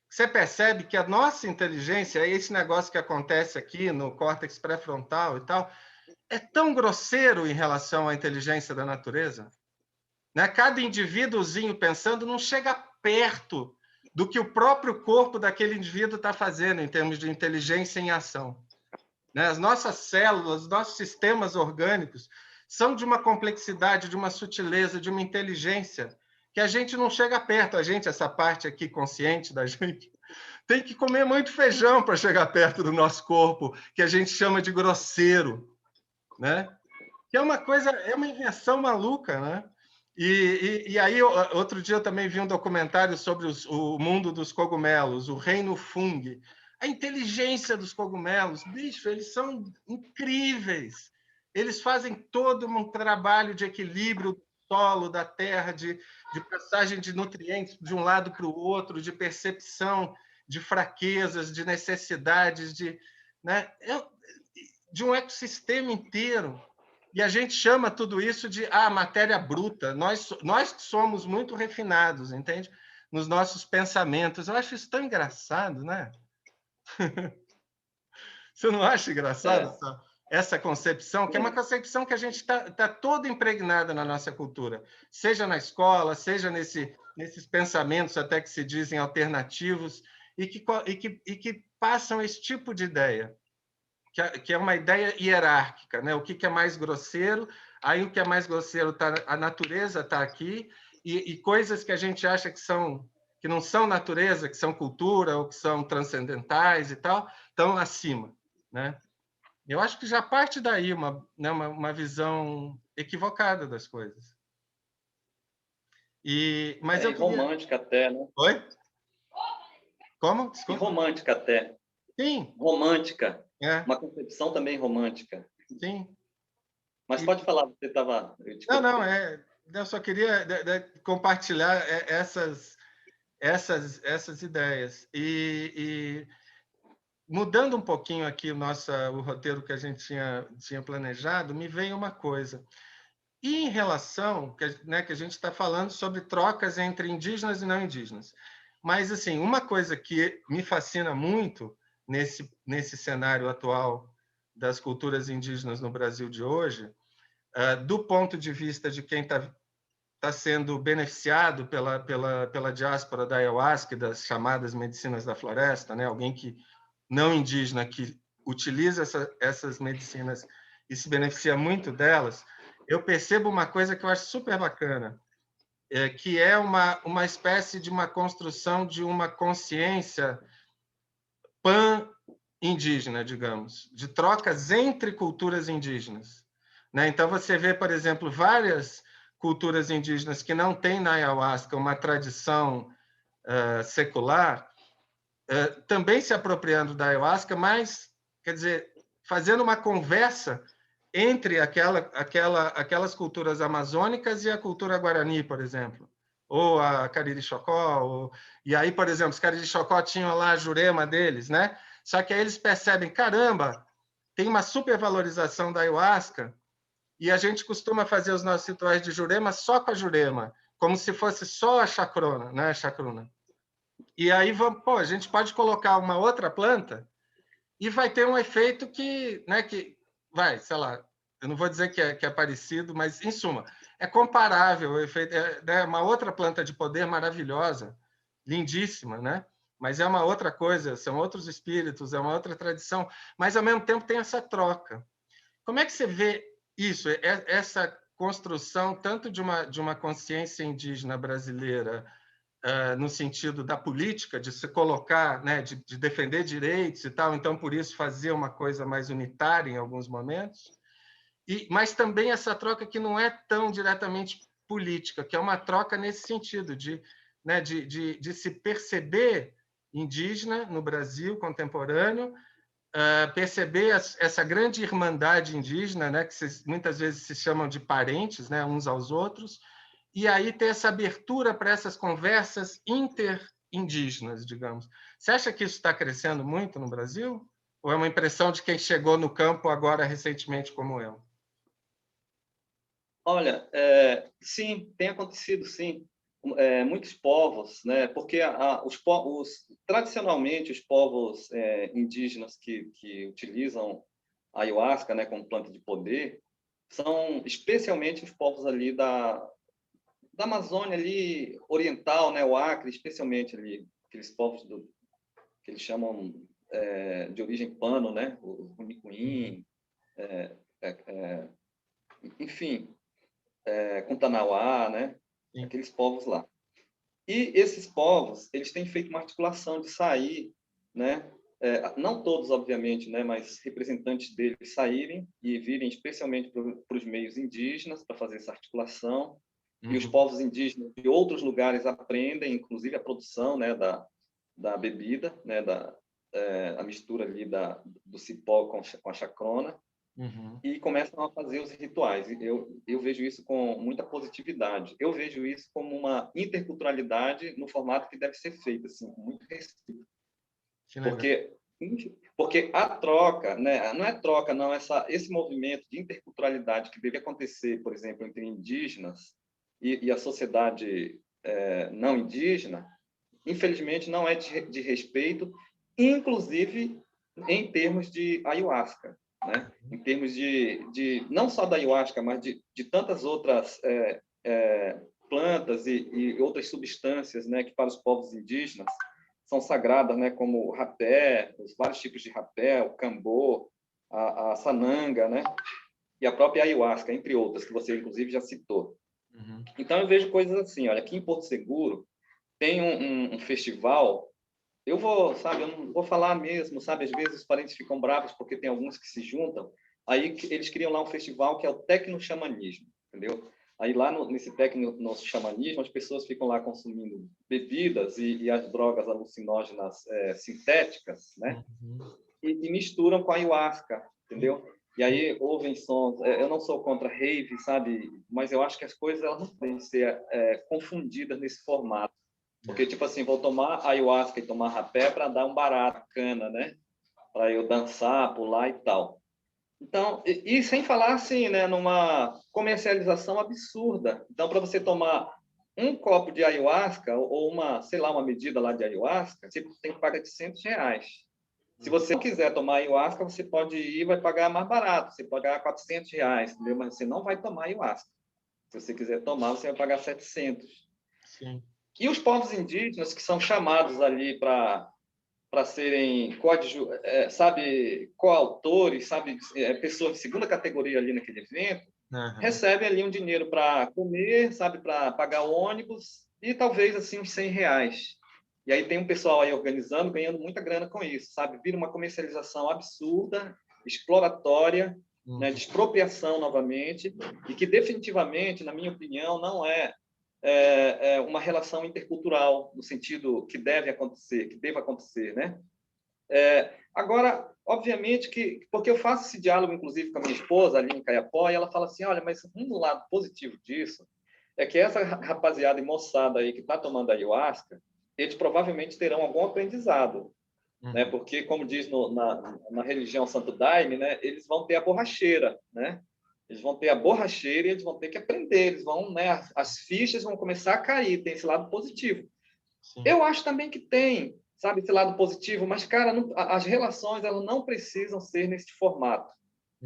você percebe que a nossa inteligência, esse negócio que acontece aqui no córtex pré-frontal e tal, é tão grosseiro em relação à inteligência da natureza, né? Cada indivíduozinho pensando não chega perto do que o próprio corpo daquele indivíduo está fazendo em termos de inteligência em ação, né? As nossas células, os nossos sistemas orgânicos são de uma complexidade, de uma sutileza, de uma inteligência que a gente não chega perto. A gente, essa parte aqui consciente da gente, tem que comer muito feijão para chegar perto do nosso corpo, que a gente chama de grosseiro, né? Que é uma coisa, é uma invenção maluca, né? E aí, outro dia eu também vi um documentário sobre o mundo dos cogumelos, o reino fungi. A inteligência dos cogumelos, bicho, eles são incríveis. Eles fazem todo um trabalho de equilíbrio do solo, da terra, de passagem de nutrientes de um lado para o outro, de percepção de fraquezas, de necessidades, né, de um ecossistema inteiro. E a gente chama tudo isso de matéria bruta. Nós somos muito refinados, entende? Nos nossos pensamentos. Eu acho isso tão engraçado, né? Você não acha engraçado essa concepção? Que é uma concepção que a gente está toda impregnada na nossa cultura, seja na escola, seja nesses pensamentos até que se dizem alternativos, e que passam esse tipo de ideia. Que é uma ideia hierárquica, né? O que é mais grosseiro, aí o que é mais grosseiro tá, a natureza está aqui, e coisas que a gente acha que não são natureza, que são cultura ou que são transcendentais e tal, estão acima, né? Eu acho que já parte daí uma visão equivocada das coisas. Mas eu queria... romântica até, né? Oi? Como? Desculpa. E romântica até. Sim. Romântica. É. Uma concepção também romântica. Sim. Mas pode falar, você estava... Não, eu só queria compartilhar essas ideias. E mudando um pouquinho aqui o roteiro que a gente tinha planejado, me veio uma coisa. E em relação, que a gente está falando sobre trocas entre indígenas e não indígenas. Mas, assim, uma coisa que me fascina muito nesse cenário atual das culturas indígenas no Brasil de hoje, do ponto de vista de quem está sendo beneficiado pela diáspora da ayahuasca e das chamadas medicinas da floresta, né? Alguém que não indígena que utiliza essas medicinas e se beneficia muito delas, eu percebo uma coisa que eu acho super bacana, que é uma espécie de uma construção de uma consciência pan-indígena, digamos, de trocas entre culturas indígenas, né? Então, você vê, por exemplo, várias culturas indígenas que não têm na ayahuasca uma tradição secular, também se apropriando da ayahuasca, mas, quer dizer, fazendo uma conversa entre aquelas culturas amazônicas e a cultura guarani, por exemplo, ou a Cariri-Chocó, e aí, por exemplo, os Cariri-Chocó tinham lá a Jurema deles, né? Só que aí eles percebem, caramba, tem uma supervalorização da ayahuasca, E a gente costuma fazer os nossos rituais de Jurema só com a Jurema, como se fosse só a chacrona, né, a chacruna. E aí a gente pode colocar uma outra planta e vai ter um efeito que, né, que vai, sei lá, eu não vou dizer que é parecido, mas, em suma, é comparável. O efeito né, uma outra planta de poder maravilhosa, lindíssima, né? Mas é uma outra coisa, são outros espíritos, é uma outra tradição, mas, ao mesmo tempo, tem essa troca. Como é que você vê isso, essa construção tanto de uma consciência indígena brasileira no sentido da política, de se colocar, né, de defender direitos e tal, então, por isso, fazer uma coisa mais unitária em alguns momentos, mas também essa troca que não é tão diretamente política, que é uma troca nesse sentido, né, de se perceber indígena no Brasil contemporâneo, perceber essa grande irmandade indígena, né, que muitas vezes se chamam de parentes, né, uns aos outros, e aí ter essa abertura para essas conversas interindígenas, digamos. Você acha que isso está crescendo muito no Brasil? Ou é uma impressão de quem chegou no campo agora recentemente como eu? Olha, sim, tem acontecido, sim. Muitos povos, né? Porque tradicionalmente os povos indígenas que utilizam a ayahuasca, né, como planta de poder, são especialmente os povos ali da Amazônia ali oriental, né, o Acre, especialmente ali aqueles povos que eles chamam de origem pano, né, o Runicuim, enfim, Kuntanauá, né, Sim. aqueles povos lá. E esses povos, eles têm feito uma articulação de sair, né, não todos, obviamente, né, mas representantes deles saírem e virem especialmente para os meios indígenas para fazer essa articulação. E os povos indígenas de outros lugares aprendem, inclusive, a produção, né, da bebida, né, a mistura ali do cipó com a chacrona, e começam a fazer os rituais. Eu vejo isso com muita positividade. Eu vejo isso como uma interculturalidade no formato que deve ser feito, assim, com muito respeito. Porque a troca, né, não é troca, não, esse movimento de interculturalidade que deve acontecer, por exemplo, entre indígenas e a sociedade não indígena, infelizmente não é de respeito, inclusive em termos de ayahuasca, né? Em termos não só da ayahuasca, mas de tantas outras plantas e outras substâncias, né, que para os povos indígenas são sagradas, né, como o rapé, os vários tipos de rapé, o cambô, a sananga, né, e a própria ayahuasca, entre outras, que você, inclusive, já citou. Então, eu vejo coisas assim, olha, aqui em Porto Seguro tem um festival, eu não vou falar mesmo, sabe, às vezes os parentes ficam bravos porque tem alguns que se juntam, aí eles criam lá um festival que é o tecno-xamanismo, entendeu? Aí lá nesse tecno-xamanismo, as pessoas ficam lá consumindo bebidas e as drogas alucinógenas sintéticas, né? E misturam com a ayahuasca, entendeu? E aí ouvem sons. Eu não sou contra rave, sabe? Mas eu acho que as coisas elas não podem ser confundidas nesse formato. Porque, tipo assim, vou tomar ayahuasca e tomar rapé para dar um barato, cana, né? Para eu dançar, pular e tal. Então, e sem falar assim, né, numa comercialização absurda. Então, para você tomar um copo de ayahuasca ou sei lá, uma medida lá de ayahuasca, você tem que pagar de R$100. Se você não quiser tomar ayahuasca, você pode ir e vai pagar mais barato. Você pode pagar R$400, entendeu? Mas você não vai tomar ayahuasca. Se você quiser tomar, você vai pagar 700. Sim. E os povos indígenas que são chamados ali para serem coautores, sabe, pessoas de segunda categoria ali naquele evento, recebem ali um dinheiro para comer, sabe, para pagar o ônibus e talvez assim uns R$100. E aí tem um pessoal aí organizando, ganhando muita grana com isso, sabe? Vira uma comercialização absurda, exploratória, né, de expropriação novamente, e que definitivamente, na minha opinião, não é uma relação intercultural no sentido que deve acontecer, que deva acontecer, né? Agora, obviamente porque eu faço esse diálogo, inclusive, com a minha esposa ali em Caiapó, e ela fala assim, olha, mas um lado positivo disso é que essa rapaziada e moçada aí que está tomando ayahuasca, eles provavelmente terão algum aprendizado, né? Porque, como diz na religião Santo Daime, né, eles vão ter a borracheira, né? Eles vão ter a borracheira e eles vão ter que aprender, eles vão, né, as fichas vão começar a cair, tem esse lado positivo. Sim. Eu acho também que tem, sabe, esse lado positivo, mas, cara, as relações elas não precisam ser nesse formato,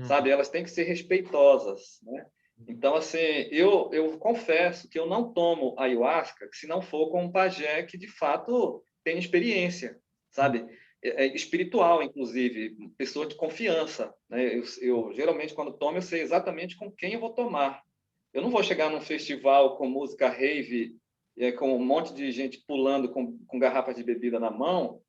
sabe? Elas têm que ser respeitosas, né? Então, assim, eu confesso que eu não tomo ayahuasca se não for com um pajé que, de fato, tem experiência, sabe? Espiritual, inclusive, pessoa de confiança, né? Eu geralmente, quando tomo, eu sei exatamente com quem eu vou tomar. Eu não vou chegar num festival com música rave, com um monte de gente pulando com garrafas de bebida na mão,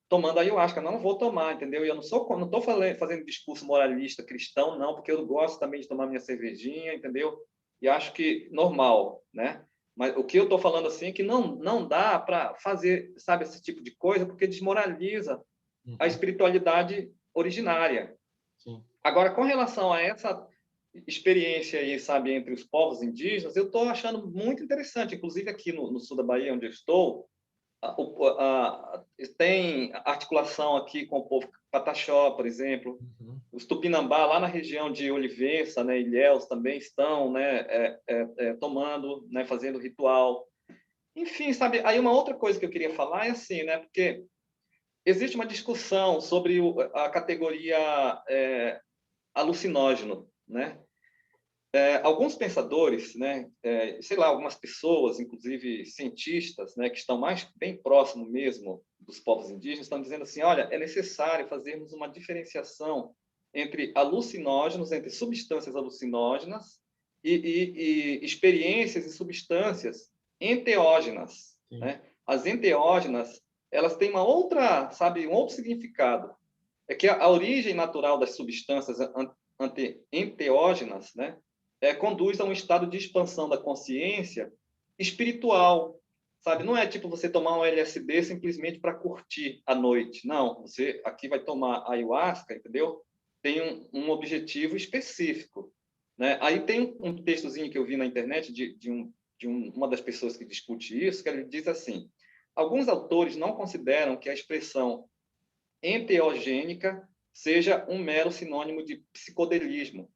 tomando ayahuasca. Não vou tomar, entendeu? E eu não estou fazendo discurso moralista cristão, não, porque eu gosto também de tomar minha cervejinha, entendeu? E acho que normal, né? Mas o que eu estou falando assim é que não dá para fazer, sabe, esse tipo de coisa, porque desmoraliza a espiritualidade originária. Sim. Agora, com relação a essa experiência aí, sabe, entre os povos indígenas, eu estou achando muito interessante. Inclusive aqui no sul da Bahia, onde eu estou, tem articulação aqui com o povo Pataxó, por exemplo. Os Tupinambá, lá na região de Olivença, né, Ilhéus, também estão, né, tomando, né, fazendo ritual. Enfim, sabe, aí uma outra coisa que eu queria falar é assim, né, porque existe uma discussão sobre a categoria alucinógeno, né? Alguns pensadores, né, sei lá, algumas pessoas, inclusive cientistas, né, que estão mais bem próximo mesmo dos povos indígenas, estão dizendo assim, olha, é necessário fazermos uma diferenciação entre alucinógenos, entre substâncias alucinógenas e experiências e substâncias enteógenas, né? As enteógenas, elas têm uma outra, sabe, um outro significado. É que a origem natural das substâncias enteógenas, né, conduz a um estado de expansão da consciência espiritual, sabe? Não é tipo você tomar um LSD simplesmente para curtir a noite. Não, você aqui vai tomar ayahuasca, entendeu? Tem um objetivo específico, né? Aí tem um textozinho que eu vi na internet de uma das pessoas que discute isso, que ele diz assim: alguns autores não consideram que a expressão enteogênica seja um mero sinônimo de psicodelismo,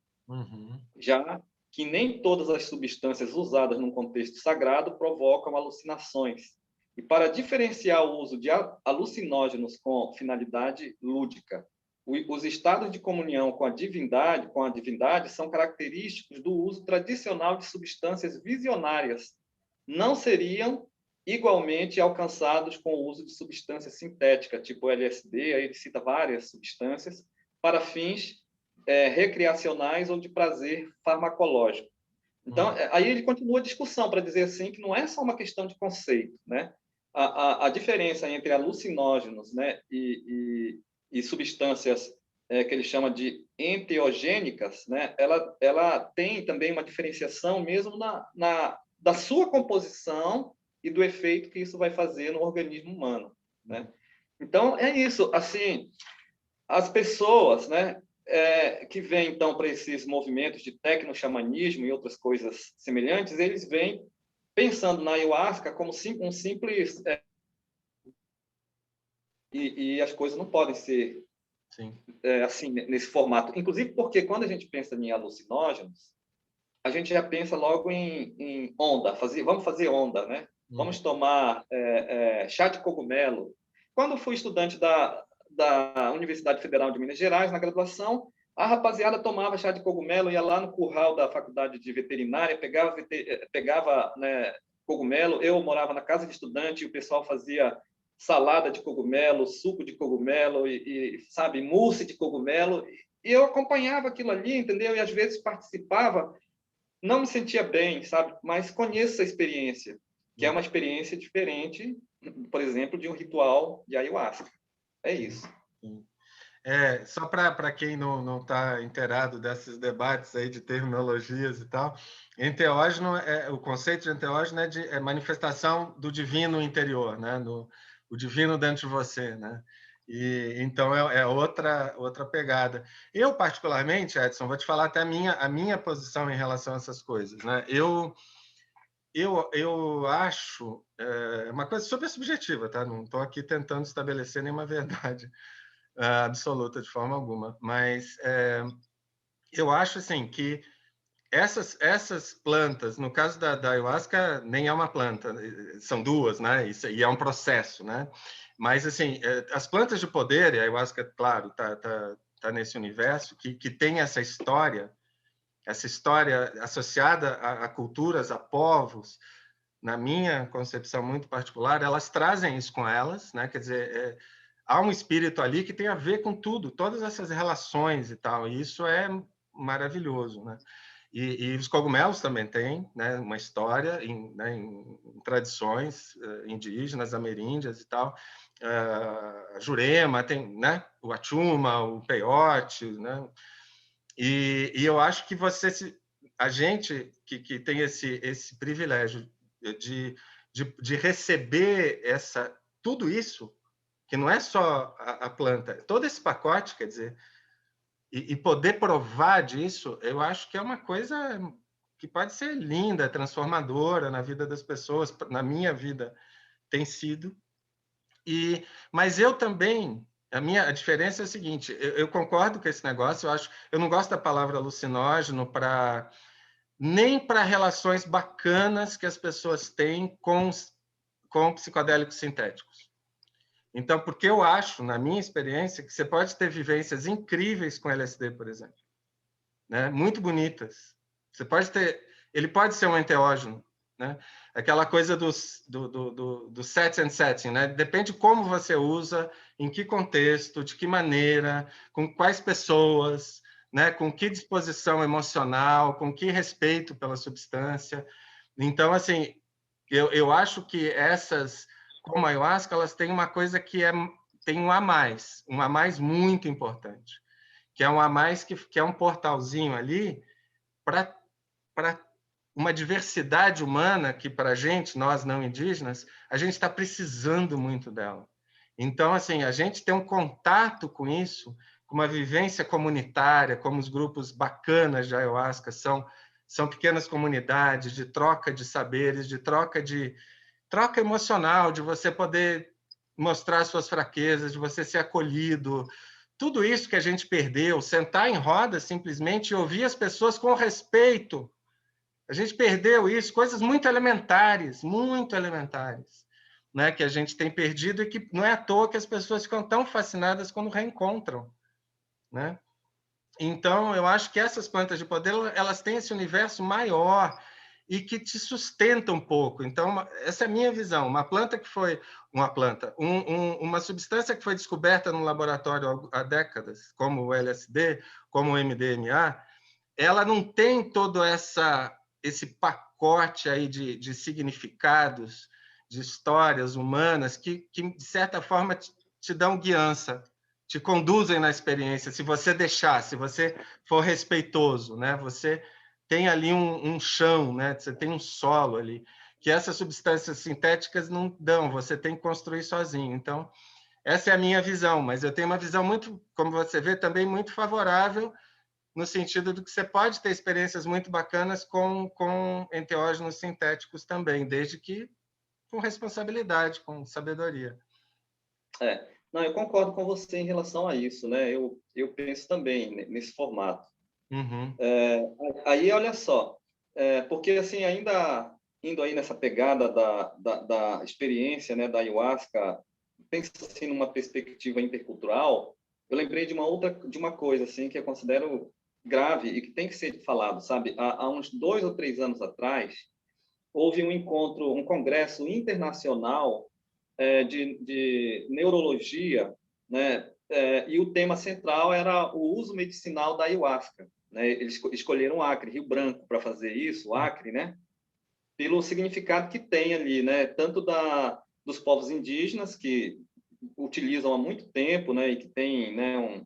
já que nem todas as substâncias usadas num contexto sagrado provocam alucinações. E para diferenciar o uso de alucinógenos com finalidade lúdica, os estados de comunhão com a divindade são característicos do uso tradicional de substâncias visionárias. Não seriam igualmente alcançados com o uso de substância sintética, tipo LSD, aí ele cita várias substâncias, para fins recreacionais ou de prazer farmacológico. Então, aí ele continua a discussão para dizer assim que não é só uma questão de conceito, né? A diferença entre alucinógenos, né, e substâncias que ele chama de enteogênicas, né, ela tem também uma diferenciação mesmo da sua composição e do efeito que isso vai fazer no organismo humano, né? Então, é isso. Assim, as pessoas, né, que vêm, então, para esses movimentos de tecno-xamanismo e outras coisas semelhantes, eles vêm pensando na ayahuasca como um simples... e as coisas não podem ser assim, nesse formato. Inclusive porque, quando a gente pensa em alucinógenos, a gente já pensa logo em onda. Vamos fazer onda, né? Vamos tomar chá de cogumelo. Quando eu fui estudante da Universidade Federal de Minas Gerais, na graduação, a rapaziada tomava chá de cogumelo, ia lá no curral da faculdade de veterinária, pegava né, cogumelo. Eu morava na casa de estudante e o pessoal fazia salada de cogumelo, suco de cogumelo sabe, mousse de cogumelo. E eu acompanhava aquilo ali, entendeu? E às vezes participava. Não me sentia bem, sabe? Mas conheço a experiência, que é uma experiência diferente, por exemplo, de um ritual de ayahuasca. É isso. Só para quem não está inteirado desses debates aí de terminologias e tal, enteógeno, o conceito de enteógeno é manifestação do divino interior, né? O divino dentro de você, né? E então é outra pegada. Eu particularmente, Edson, vou te falar até a minha posição em relação a essas coisas, né? Eu acho uma coisa super subjetiva, tá? Não estou aqui tentando estabelecer nenhuma verdade absoluta de forma alguma, mas eu acho assim que essas plantas, no caso da ayahuasca, nem é uma planta, são duas, né? E é um processo, né? Mas, assim, as plantas de poder, e a ayahuasca, claro, tá nesse universo, que tem essa história associada a culturas, a povos, na minha concepção muito particular, elas trazem isso com elas, né? Quer dizer, há um espírito ali que tem a ver com tudo, todas essas relações e tal, e isso é maravilhoso, né? E os cogumelos também têm, né, uma história em tradições indígenas, ameríndias e tal. A Jurema tem, né, o Achuma, o peiote, né? E eu acho que a gente que tem esse privilégio de receber tudo isso, que não é só a planta, todo esse pacote, quer dizer, e poder provar disso, eu acho que é uma coisa que pode ser linda, transformadora na vida das pessoas, na minha vida tem sido. Mas eu também, a diferença é a seguinte, eu concordo com esse negócio, eu não gosto da palavra alucinógeno nem para relações bacanas que as pessoas têm com psicodélicos sintéticos. Então, porque eu acho, na minha experiência, que você pode ter vivências incríveis com LSD, por exemplo, né? Muito bonitas. Ele pode ser um enteógeno, né? Aquela coisa do set and setting, né? Depende de como você usa, em que contexto, de que maneira, com quais pessoas, né? Com que disposição emocional, com que respeito pela substância. Então, assim, eu acho que essas, como a ayahuasca, elas têm uma coisa tem um a mais muito importante, que é um a mais que é um portalzinho ali para uma diversidade humana que, para a gente, nós não indígenas, a gente está precisando muito dela. Então, assim, a gente tem um contato com isso, com uma vivência comunitária, como os grupos bacanas de ayahuasca são pequenas comunidades de troca de saberes, de troca emocional, de você poder mostrar suas fraquezas, de você ser acolhido. Tudo isso que a gente perdeu, sentar em roda simplesmente e ouvir as pessoas com respeito. A gente perdeu isso, coisas muito elementares, né, que a gente tem perdido e que não é à toa que as pessoas ficam tão fascinadas quando reencontram, né? Então, eu acho que essas plantas de poder, elas têm esse universo maior e que te sustenta um pouco. Então, essa é a minha visão. Uma substância que foi descoberta no laboratório há décadas, como o LSD, como o MDMA, ela não tem todo esse pacote aí de significados, de histórias humanas que de certa forma, te dão guiança, te conduzem na experiência, se você deixar, se você for respeitoso, né? Você tem ali um chão, né? Você tem um solo ali, que essas substâncias sintéticas não dão, você tem que construir sozinho. Então, essa é a minha visão, mas eu tenho uma visão muito, como você vê, também muito favorável no sentido de que você pode ter experiências muito bacanas com enteógenos sintéticos também, desde que com responsabilidade, com sabedoria. Não, eu concordo com você em relação a isso, né? Eu penso também nesse formato. Uhum. Aí, olha só, porque assim, ainda indo aí nessa pegada da experiência, né, da ayahuasca, pensa assim numa perspectiva intercultural, eu lembrei de uma coisa assim que eu considero grave e que tem que ser falado, sabe? Há uns 2 ou 3 anos atrás, houve um encontro, um congresso internacional de neurologia, né? E o tema central era o uso medicinal da ayahuasca, né? Eles escolheram o Acre, Rio Branco, para fazer isso, o Acre, né? Pelo significado que tem ali, né? Tanto dos povos indígenas que utilizam há muito tempo, né? E que tem, né,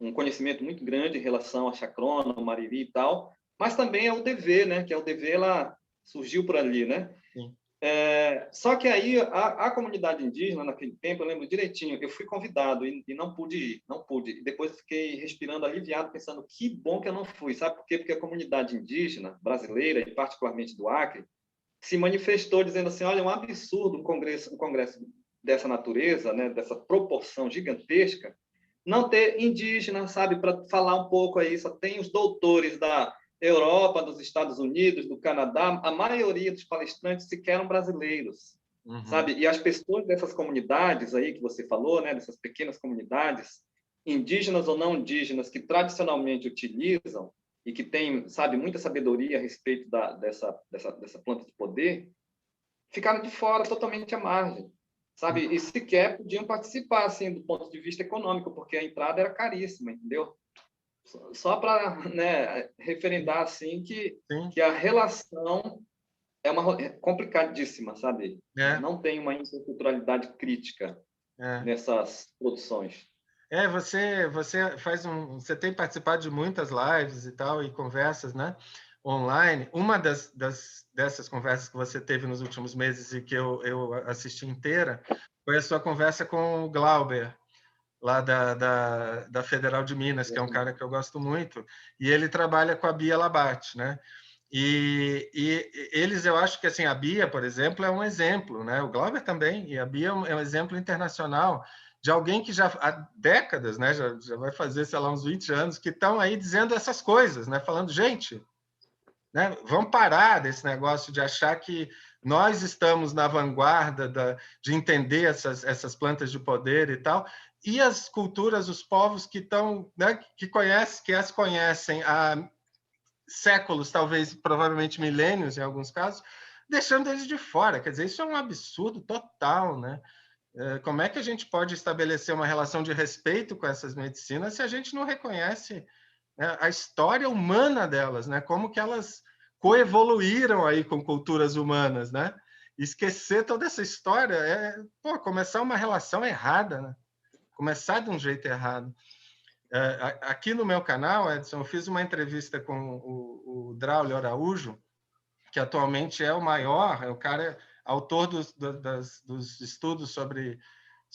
um conhecimento muito grande em relação a chacrona, o mariri e tal, mas também a UDV, né? Que a UDV ela surgiu por ali, né? Sim. Só que aí a comunidade indígena naquele tempo, eu lembro direitinho, eu fui convidado e não pude ir, não pude. E depois fiquei respirando aliviado, pensando que bom que eu não fui, sabe por quê? Porque a comunidade indígena brasileira e particularmente do Acre se manifestou dizendo assim, olha, é um absurdo um congresso dessa natureza, né, dessa proporção gigantesca, não ter indígena, sabe, para falar um pouco aí, só tem os doutores Europa, dos Estados Unidos, do Canadá, a maioria dos palestrantes sequer eram brasileiros, sabe? E as pessoas dessas comunidades aí que você falou, né, dessas pequenas comunidades, indígenas ou não indígenas, que tradicionalmente utilizam e que têm, sabe, muita sabedoria a respeito dessa planta de poder, ficaram de fora, totalmente à margem, sabe? E sequer podiam participar, assim, do ponto de vista econômico, porque a entrada era caríssima, entendeu? Só para, né, referendar assim que a relação é complicadíssima, sabe? Não tem uma interculturalidade crítica nessas produções. Você tem participado de muitas lives e tal e conversas, né, online. Uma dessas conversas que você teve nos últimos meses e que eu assisti inteira foi a sua conversa com o Glauber, lá da Federal de Minas, que é um cara que eu gosto muito, e ele trabalha com a Bia Labate, né? E eles, eu acho que assim, a Bia, por exemplo, é um exemplo, né? O Glauber também, e a Bia é um exemplo internacional de alguém que já há décadas, né? Já vai fazer, sei lá, uns 20 anos, que estão aí dizendo essas coisas, né? Falando, gente, né? Vamos parar desse negócio de achar que nós estamos na vanguarda de entender essas plantas de poder e tal, e as culturas, os povos que estão, né, que as conhecem há séculos, talvez, provavelmente milênios em alguns casos, deixando eles de fora. Quer dizer, isso é um absurdo total, né? Como é que a gente pode estabelecer uma relação de respeito com essas medicinas se a gente não reconhece, né, a história humana delas, né? Como que elas coevoluíram aí com culturas humanas, né? Esquecer toda essa história começar uma relação errada, né? Começar de um jeito errado. Aqui no meu canal, Edson, eu fiz uma entrevista com o Draulio Araújo, que atualmente é o maior, é o cara autor dos estudos sobre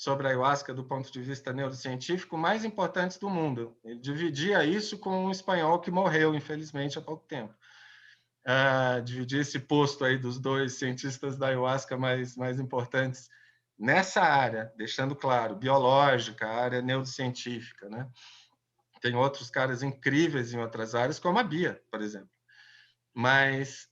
a ayahuasca do ponto de vista neurocientífico mais importantes do mundo. Ele dividia isso com um espanhol que morreu, infelizmente, há pouco tempo. Dividir esse posto aí dos dois cientistas da ayahuasca mais importantes nessa área, deixando claro, biológica, área neurocientífica, né? Tem outros caras incríveis em outras áreas, como a Bia, por exemplo. Mas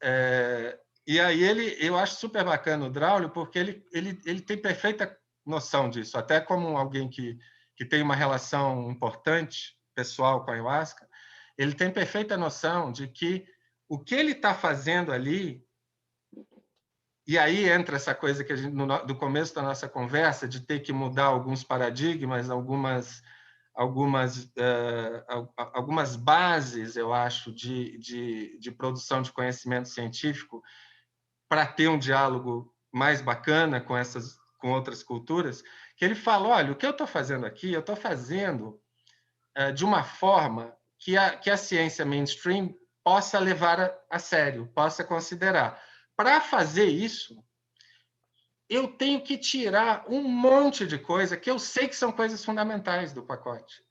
e aí eu acho super bacana o Draulio, porque ele tem perfeita noção disso, até como alguém que tem uma relação importante pessoal com a ayahuasca, ele tem perfeita noção de que o que ele está fazendo ali, e aí entra essa coisa que a gente, do começo da nossa conversa, de ter que mudar alguns paradigmas, algumas bases, eu acho, de produção de conhecimento científico para ter um diálogo mais bacana com outras culturas, que ele fala, olha, o que eu estou fazendo aqui, eu estou fazendo de uma forma que a ciência mainstream possa levar a sério, possa considerar. Para fazer isso, eu tenho que tirar um monte de coisa que eu sei que são coisas fundamentais do pacote.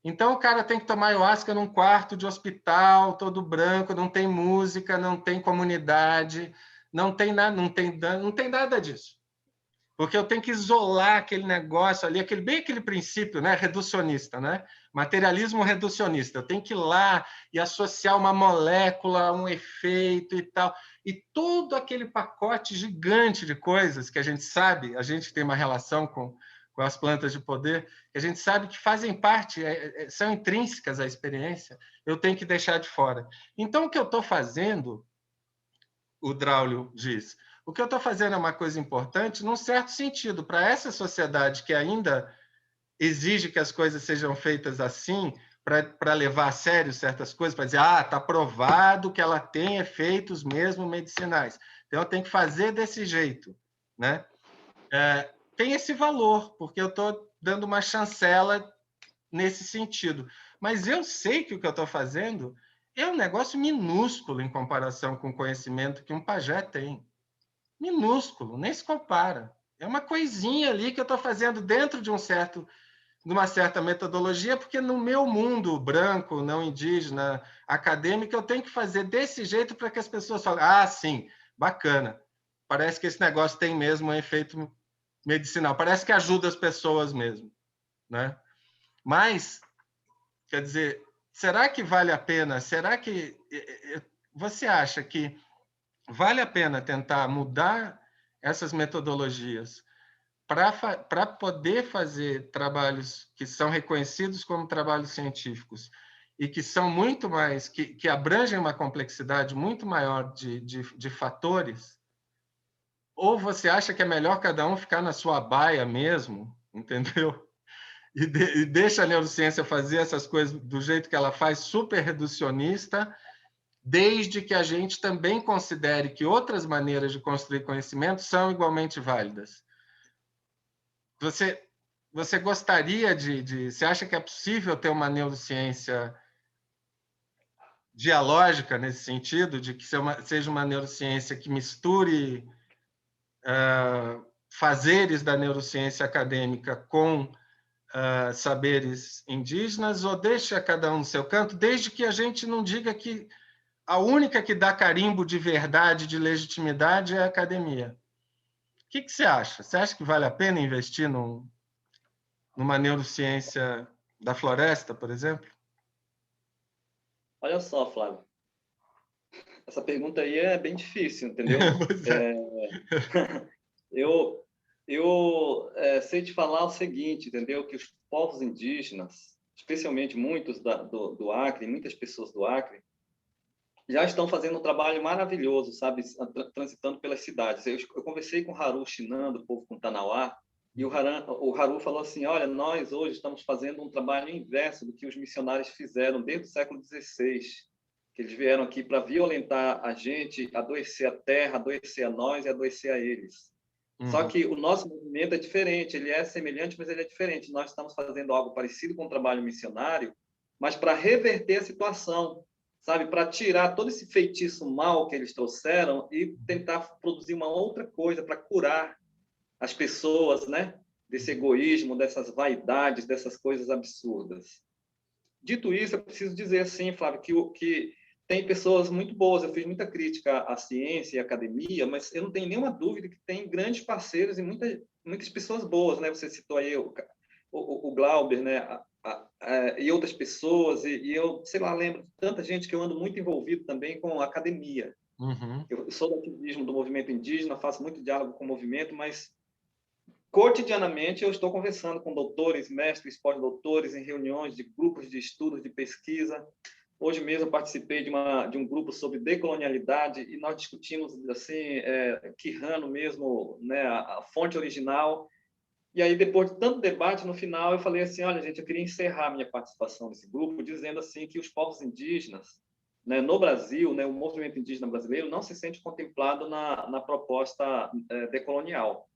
Então, o cara tem que tomar ayahuasca num quarto de hospital, todo branco, não tem música, não tem comunidade, não tem nada disso. Porque eu tenho que isolar aquele negócio ali, bem aquele princípio, né, reducionista, né? Materialismo reducionista. Eu tenho que ir lá e associar uma molécula, um efeito e tal. E todo aquele pacote gigante de coisas que a gente sabe, a gente tem uma relação com as plantas de poder, que a gente sabe que fazem parte, são intrínsecas à experiência, eu tenho que deixar de fora. Então, o que eu estou fazendo, o Draulio diz, o que eu estou fazendo é uma coisa importante num certo sentido, para essa sociedade que ainda exige que as coisas sejam feitas assim, para levar a sério certas coisas, para dizer, está provado que ela tem efeitos mesmo medicinais. Então, eu tenho que fazer desse jeito, né? Tem esse valor, porque eu estou dando uma chancela nesse sentido. Mas eu sei que o que eu estou fazendo é um negócio minúsculo em comparação com o conhecimento que um pajé tem. Minúsculo, nem se compara. É uma coisinha ali que eu estou fazendo dentro de uma certa metodologia, porque no meu mundo branco, não indígena, acadêmico, eu tenho que fazer desse jeito para que as pessoas falem, sim, bacana. Parece que esse negócio tem mesmo um efeito medicinal. Parece que ajuda as pessoas mesmo, né? Mas, quer dizer, será que vale a pena? Será que você acha que vale a pena tentar mudar essas metodologias para poder fazer trabalhos que são reconhecidos como trabalhos científicos e que são muito mais, que abrangem uma complexidade muito maior de fatores? Ou você acha que é melhor cada um ficar na sua baia mesmo, entendeu? E deixa a neurociência fazer essas coisas do jeito que ela faz, super reducionista, desde que a gente também considere que outras maneiras de construir conhecimento são igualmente válidas. Você gostaria você acha que é possível ter uma neurociência dialógica nesse sentido, de que seja uma neurociência que misture fazeres da neurociência acadêmica com saberes indígenas, ou deixa cada um no seu canto, desde que a gente não diga que a única que dá carimbo de verdade, de legitimidade, é a academia? O que você acha? Você acha que vale a pena investir numa neurociência da floresta, por exemplo? Olha só, Flávio, essa pergunta aí é bem difícil, entendeu? Pois é. Eu sei te falar o seguinte, entendeu? Que os povos indígenas, especialmente muitos do Acre, muitas pessoas do Acre, já estão fazendo um trabalho maravilhoso, sabe? Transitando pelas cidades. Eu conversei com o Haru Shinando, do povo Kuntanauá, e o Haru falou assim, olha, nós hoje estamos fazendo um trabalho inverso do que os missionários fizeram desde o século XVI, que eles vieram aqui para violentar a gente, adoecer a terra, adoecer a nós e adoecer a eles. Só que o nosso movimento é diferente, ele é semelhante, mas ele é diferente. Nós estamos fazendo algo parecido com o trabalho missionário, mas para reverter a situação, sabe? Para tirar todo esse feitiço mal que eles trouxeram e tentar produzir uma outra coisa para curar as pessoas, né? Desse egoísmo, dessas vaidades, dessas coisas absurdas. Dito isso, eu preciso dizer assim, Flávio, que tem pessoas muito boas. Eu fiz muita crítica à ciência e à academia, mas eu não tenho nenhuma dúvida que tem grandes parceiros e muitas pessoas boas, né? Você citou aí o Glauber, né? E outras pessoas, e eu, sei lá, lembro de tanta gente que eu ando muito envolvido também com a academia. Eu sou do ativismo do movimento indígena, faço muito diálogo com o movimento, mas cotidianamente eu estou conversando com doutores, mestres, pós-doutores, em reuniões de grupos de estudos, de pesquisa. Hoje mesmo eu participei de um grupo sobre decolonialidade e nós discutimos assim, Quirrano mesmo, né, a fonte original. E aí, depois de tanto debate, no final eu falei assim, olha, gente, eu queria encerrar a minha participação nesse grupo dizendo assim que os povos indígenas, né, no Brasil, né, o movimento indígena brasileiro não se sente contemplado na proposta decolonial,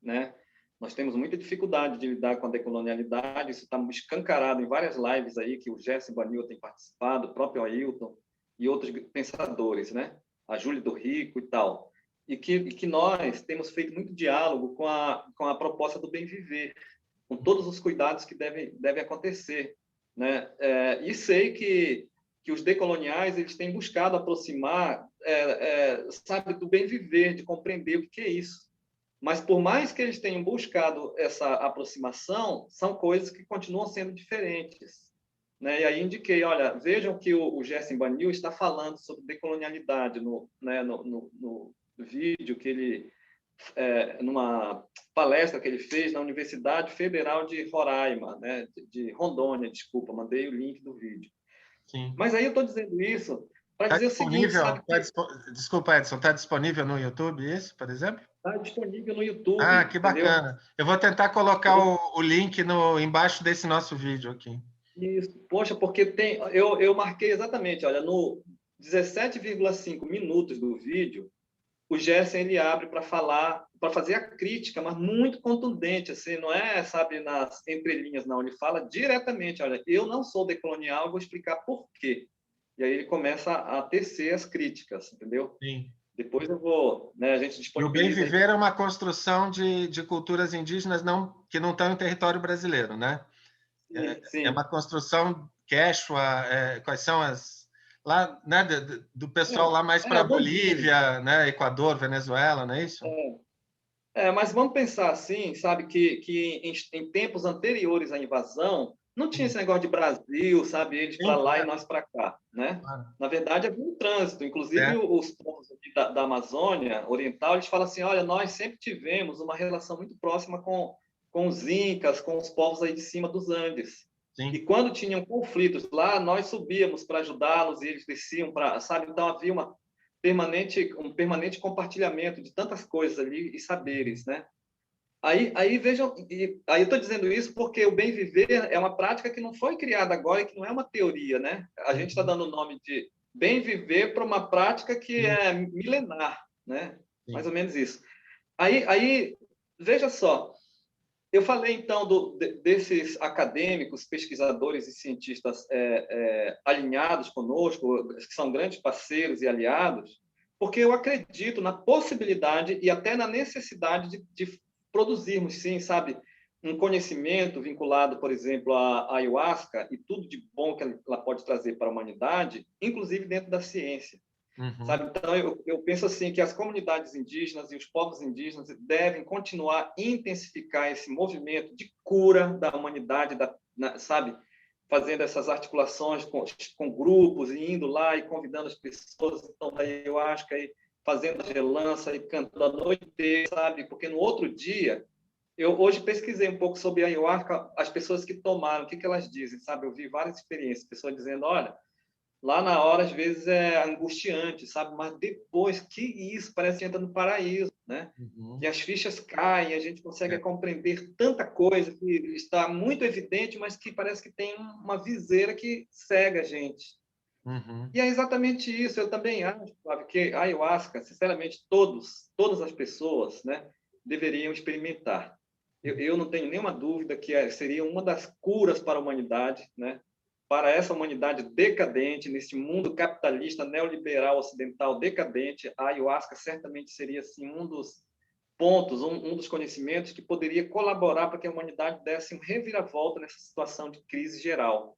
né? Nós temos muita dificuldade de lidar com a decolonialidade, isso está escancarado em várias lives aí que o Gerson Banil tem participado, o próprio Ailton e outros pensadores, né? A Júlia do Rico e tal. E que nós temos feito muito diálogo com a proposta do bem viver, com todos os cuidados que devem acontecer, né? E sei que os decoloniais eles têm buscado aproximar, sabe, do bem viver, de compreender o que é isso. Mas, por mais que eles tenham buscado essa aproximação, são coisas que continuam sendo diferentes, né? E aí indiquei, olha, vejam que o Gerson Banil está falando sobre decolonialidade no vídeo que ele, numa palestra que ele fez na Universidade Federal de Roraima, né? de Rondônia, desculpa, mandei o link do vídeo. Sim. Mas aí eu estou dizendo isso para dizer o seguinte, sabe? Desculpa, Edson, está disponível no YouTube isso, por exemplo? Está disponível no YouTube. Ah, que bacana. Entendeu? Eu vou tentar colocar o link embaixo desse nosso vídeo aqui. Isso. Poxa, porque eu marquei exatamente, olha, no 17,5 minutos do vídeo, o Gerson ele abre para falar, para fazer a crítica, mas muito contundente, assim, não é, sabe, nas entrelinhas, não. Ele fala diretamente, olha, eu não sou decolonial, vou explicar por quê. E aí ele começa a tecer as críticas, entendeu? Sim. Depois eu vou, né, a gente disponibiliza... E o bem viver é uma construção de culturas indígenas que não estão em território brasileiro, né? Sim. É uma construção quechua, quais são as... lá, né, do pessoal lá mais para Bolívia, né, Equador, Venezuela, não é isso? Mas vamos pensar assim, sabe, que em tempos anteriores à invasão, Não tinha esse negócio de Brasil, sabe? Eles para Sim, lá e claro, nós para cá, né? claro. Na verdade, havia um trânsito. Inclusive, É, os povos aqui da Amazônia Oriental, eles falam assim, olha, nós sempre tivemos uma relação muito próxima com os Incas, com os povos aí de cima dos Andes. E sim. quando tinham conflitos lá, nós subíamos para ajudá-los e eles desciam para, sabe? Então, havia um permanente compartilhamento de tantas coisas ali e saberes, né? Aí vejam, aí eu estou dizendo isso porque o bem viver é uma prática que não foi criada agora e que não é uma teoria, né? A gente está Uhum. dando o nome de bem viver para uma prática que Sim, é milenar, né? Mais sim. ou menos isso. Aí veja só, eu falei então desses acadêmicos, pesquisadores e cientistas alinhados conosco, que são grandes parceiros e aliados, porque eu acredito na possibilidade e até na necessidade de produzirmos, sim, sabe, um conhecimento vinculado, por exemplo, à ayahuasca e tudo de bom que ela pode trazer para a humanidade, inclusive dentro da ciência. Uhum. Sabe? Então, eu penso assim que as comunidades indígenas e os povos indígenas devem continuar a intensificar esse movimento de cura da humanidade, sabe? Fazendo essas articulações com grupos e indo lá e convidando as pessoas. Então, daí eu acho que aí fazendo a relança e cantando a noite inteira, sabe? Porque no outro dia, eu hoje pesquisei um pouco sobre a ayahuasca, as pessoas que tomaram, o que elas dizem, sabe? Eu vi várias experiências, pessoas dizendo, olha, lá na hora, às vezes, é angustiante, sabe? Mas depois, que isso, parece que entra no paraíso, né? Uhum. Que as fichas caem, a gente consegue É. compreender tanta coisa que está muito evidente, mas que parece que tem uma viseira que cega a gente. Uhum. E é exatamente isso. Eu também acho, Flávio, que a ayahuasca, sinceramente, todas as pessoas, né, deveriam experimentar. Eu não tenho nenhuma dúvida que seria uma das curas para a humanidade, né? Para essa humanidade decadente, nesse mundo capitalista, neoliberal, ocidental decadente, a ayahuasca certamente seria assim, um dos pontos, um dos conhecimentos que poderia colaborar para que a humanidade desse um reviravolta nessa situação de crise geral.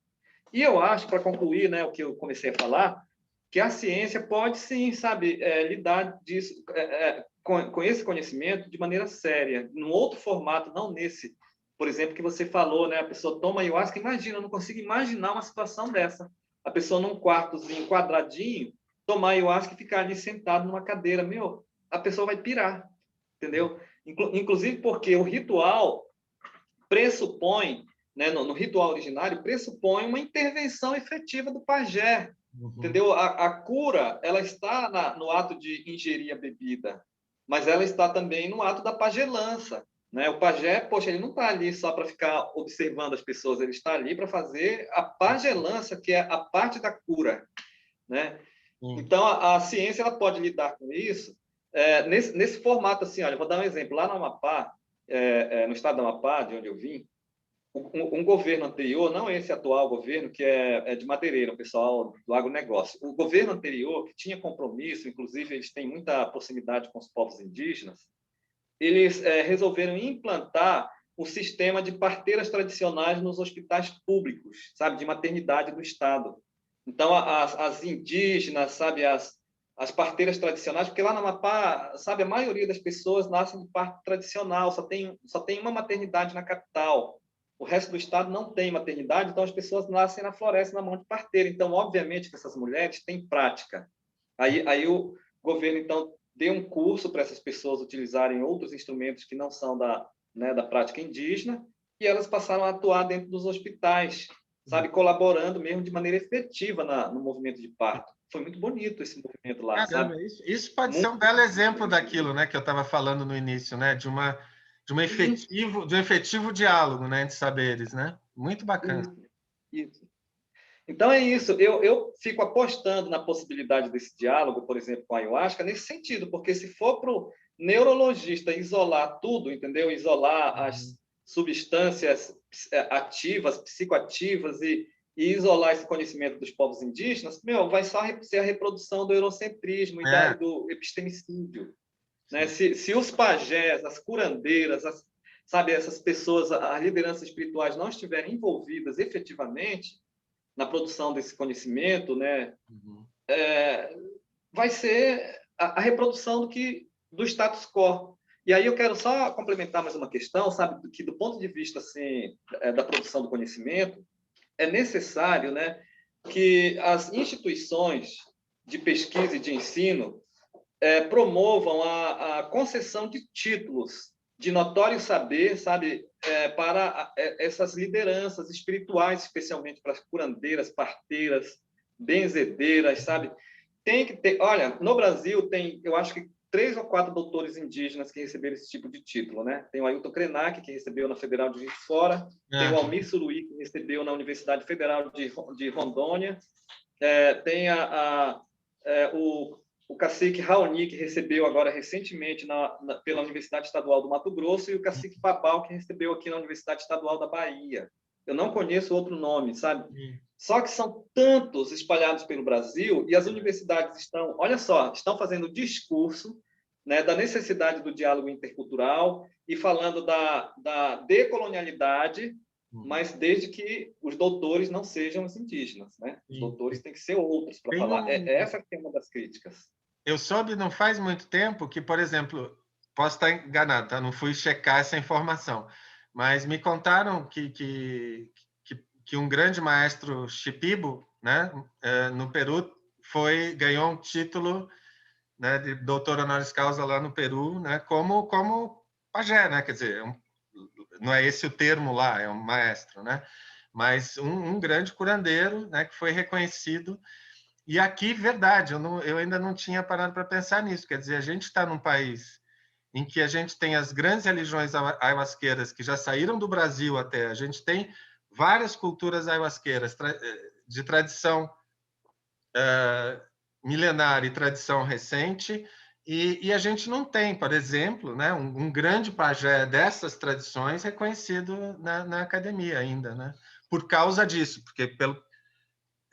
E eu acho, para concluir, né, o que eu comecei a falar, que a ciência pode sim, sabe, lidar disso, com esse conhecimento de maneira séria, num outro formato, não nesse, por exemplo, que você falou, né, a pessoa toma ayahuasca, imagina, eu não consigo imaginar uma situação dessa. A pessoa num quartozinho quadradinho, tomar ayahuasca e ficar ali sentado numa cadeira, meu, a pessoa vai pirar, entendeu? Inclusive porque o ritual pressupõe, né, no ritual originário, pressupõe uma intervenção efetiva do pajé, Uhum. entendeu? A cura, ela está no ato de ingerir a bebida, mas ela está também no ato da pajelança, né? O pajé, poxa, ele não está ali só para ficar observando as pessoas, ele está ali para fazer a pajelança, que é a parte da cura, né? Sim. Então, a ciência ela pode lidar com isso nesse formato assim. Olha, vou dar um exemplo. Lá no Amapá, no estado do Amapá, de onde eu vim, um governo anterior, não esse atual governo, que é de Madeireira, o pessoal do agronegócio. O governo anterior, que tinha compromisso, inclusive eles têm muita proximidade com os povos indígenas, eles resolveram implantar o sistema de parteiras tradicionais nos hospitais públicos, sabe, de maternidade do Estado. Então, as indígenas, sabe, as parteiras tradicionais, porque lá no Amapá, sabe, a maioria das pessoas nascem de parto tradicional, só tem uma maternidade na capital. O resto do estado não tem maternidade, então as pessoas nascem na floresta na mão de parteira. Então, obviamente que essas mulheres têm prática. Aí o governo, então, deu um curso para essas pessoas utilizarem outros instrumentos que não são da prática indígena, e elas passaram a atuar dentro dos hospitais, sabe, colaborando mesmo de maneira efetiva no movimento de parto. Foi muito bonito esse movimento lá, sabe? Caramba, isso pode ser Muito um belo exemplo daquilo, né, que eu estava falando no início, né, de um efetivo diálogo, né, entre saberes, né? Muito bacana. isso, isso. Então é isso, eu fico apostando na possibilidade desse diálogo, por exemplo, com a ayahuasca, nesse sentido, porque se for para o neurologista isolar tudo, entendeu? Isolar as Uhum. substâncias ativas, psicoativas e isolar esse conhecimento dos povos indígenas, meu, vai só ser a reprodução do eurocentrismo e É, do epistemicídio, né? sim. Se os pajés, as curandeiras, sabe, essas pessoas, as lideranças espirituais não estiverem envolvidas efetivamente na produção desse conhecimento, né, Uhum. vai ser a reprodução do status quo. E aí eu quero só complementar mais uma questão, sabe, que do ponto de vista assim, da produção do conhecimento, é necessário, né, que as instituições de pesquisa e de ensino promovam a concessão de títulos de notório saber, sabe, para essas lideranças espirituais, especialmente para as curandeiras, parteiras, benzedeiras, sabe? Tem que ter. Olha, no Brasil tem, eu acho que 3 ou 4 doutores indígenas que receberam esse tipo de título, né? Tem o Ailton Krenak, que recebeu na Federal de Juiz de Fora, tem o Almir Suruí, que recebeu na Universidade Federal de Rondônia, tem o cacique Raoni, que recebeu agora recentemente pela Universidade Estadual do Mato Grosso, e o cacique Babal, que recebeu aqui na Universidade Estadual da Bahia. Eu não conheço outro nome, sabe? Só que são tantos espalhados pelo Brasil, e as universidades estão, olha só, estão fazendo discurso, né, da necessidade do diálogo intercultural e falando da decolonialidade, mas desde que os doutores não sejam os indígenas, né? Os doutores têm que ser outros para falar. Essa é uma das críticas. Eu soube não faz muito tempo que, por exemplo, posso estar enganado, tá? Não fui checar essa informação, mas me contaram que um grande maestro Shipibo, né, no Peru, ganhou um título, né, de doutor honoris causa lá no Peru, né, como pajé, né? Quer dizer, não é esse o termo lá, é um maestro, né? Mas um grande curandeiro, né, que foi reconhecido. E aqui, verdade, eu ainda não tinha parado para pensar nisso. Quer dizer, a gente está num país em que a gente tem as grandes religiões ayahuasqueiras que já saíram do Brasil até, a gente tem várias culturas ayahuasqueiras de tradição milenar e tradição recente, e a gente não tem, por exemplo, né, um grande pajé dessas tradições reconhecido na academia ainda, né? Por causa disso, porque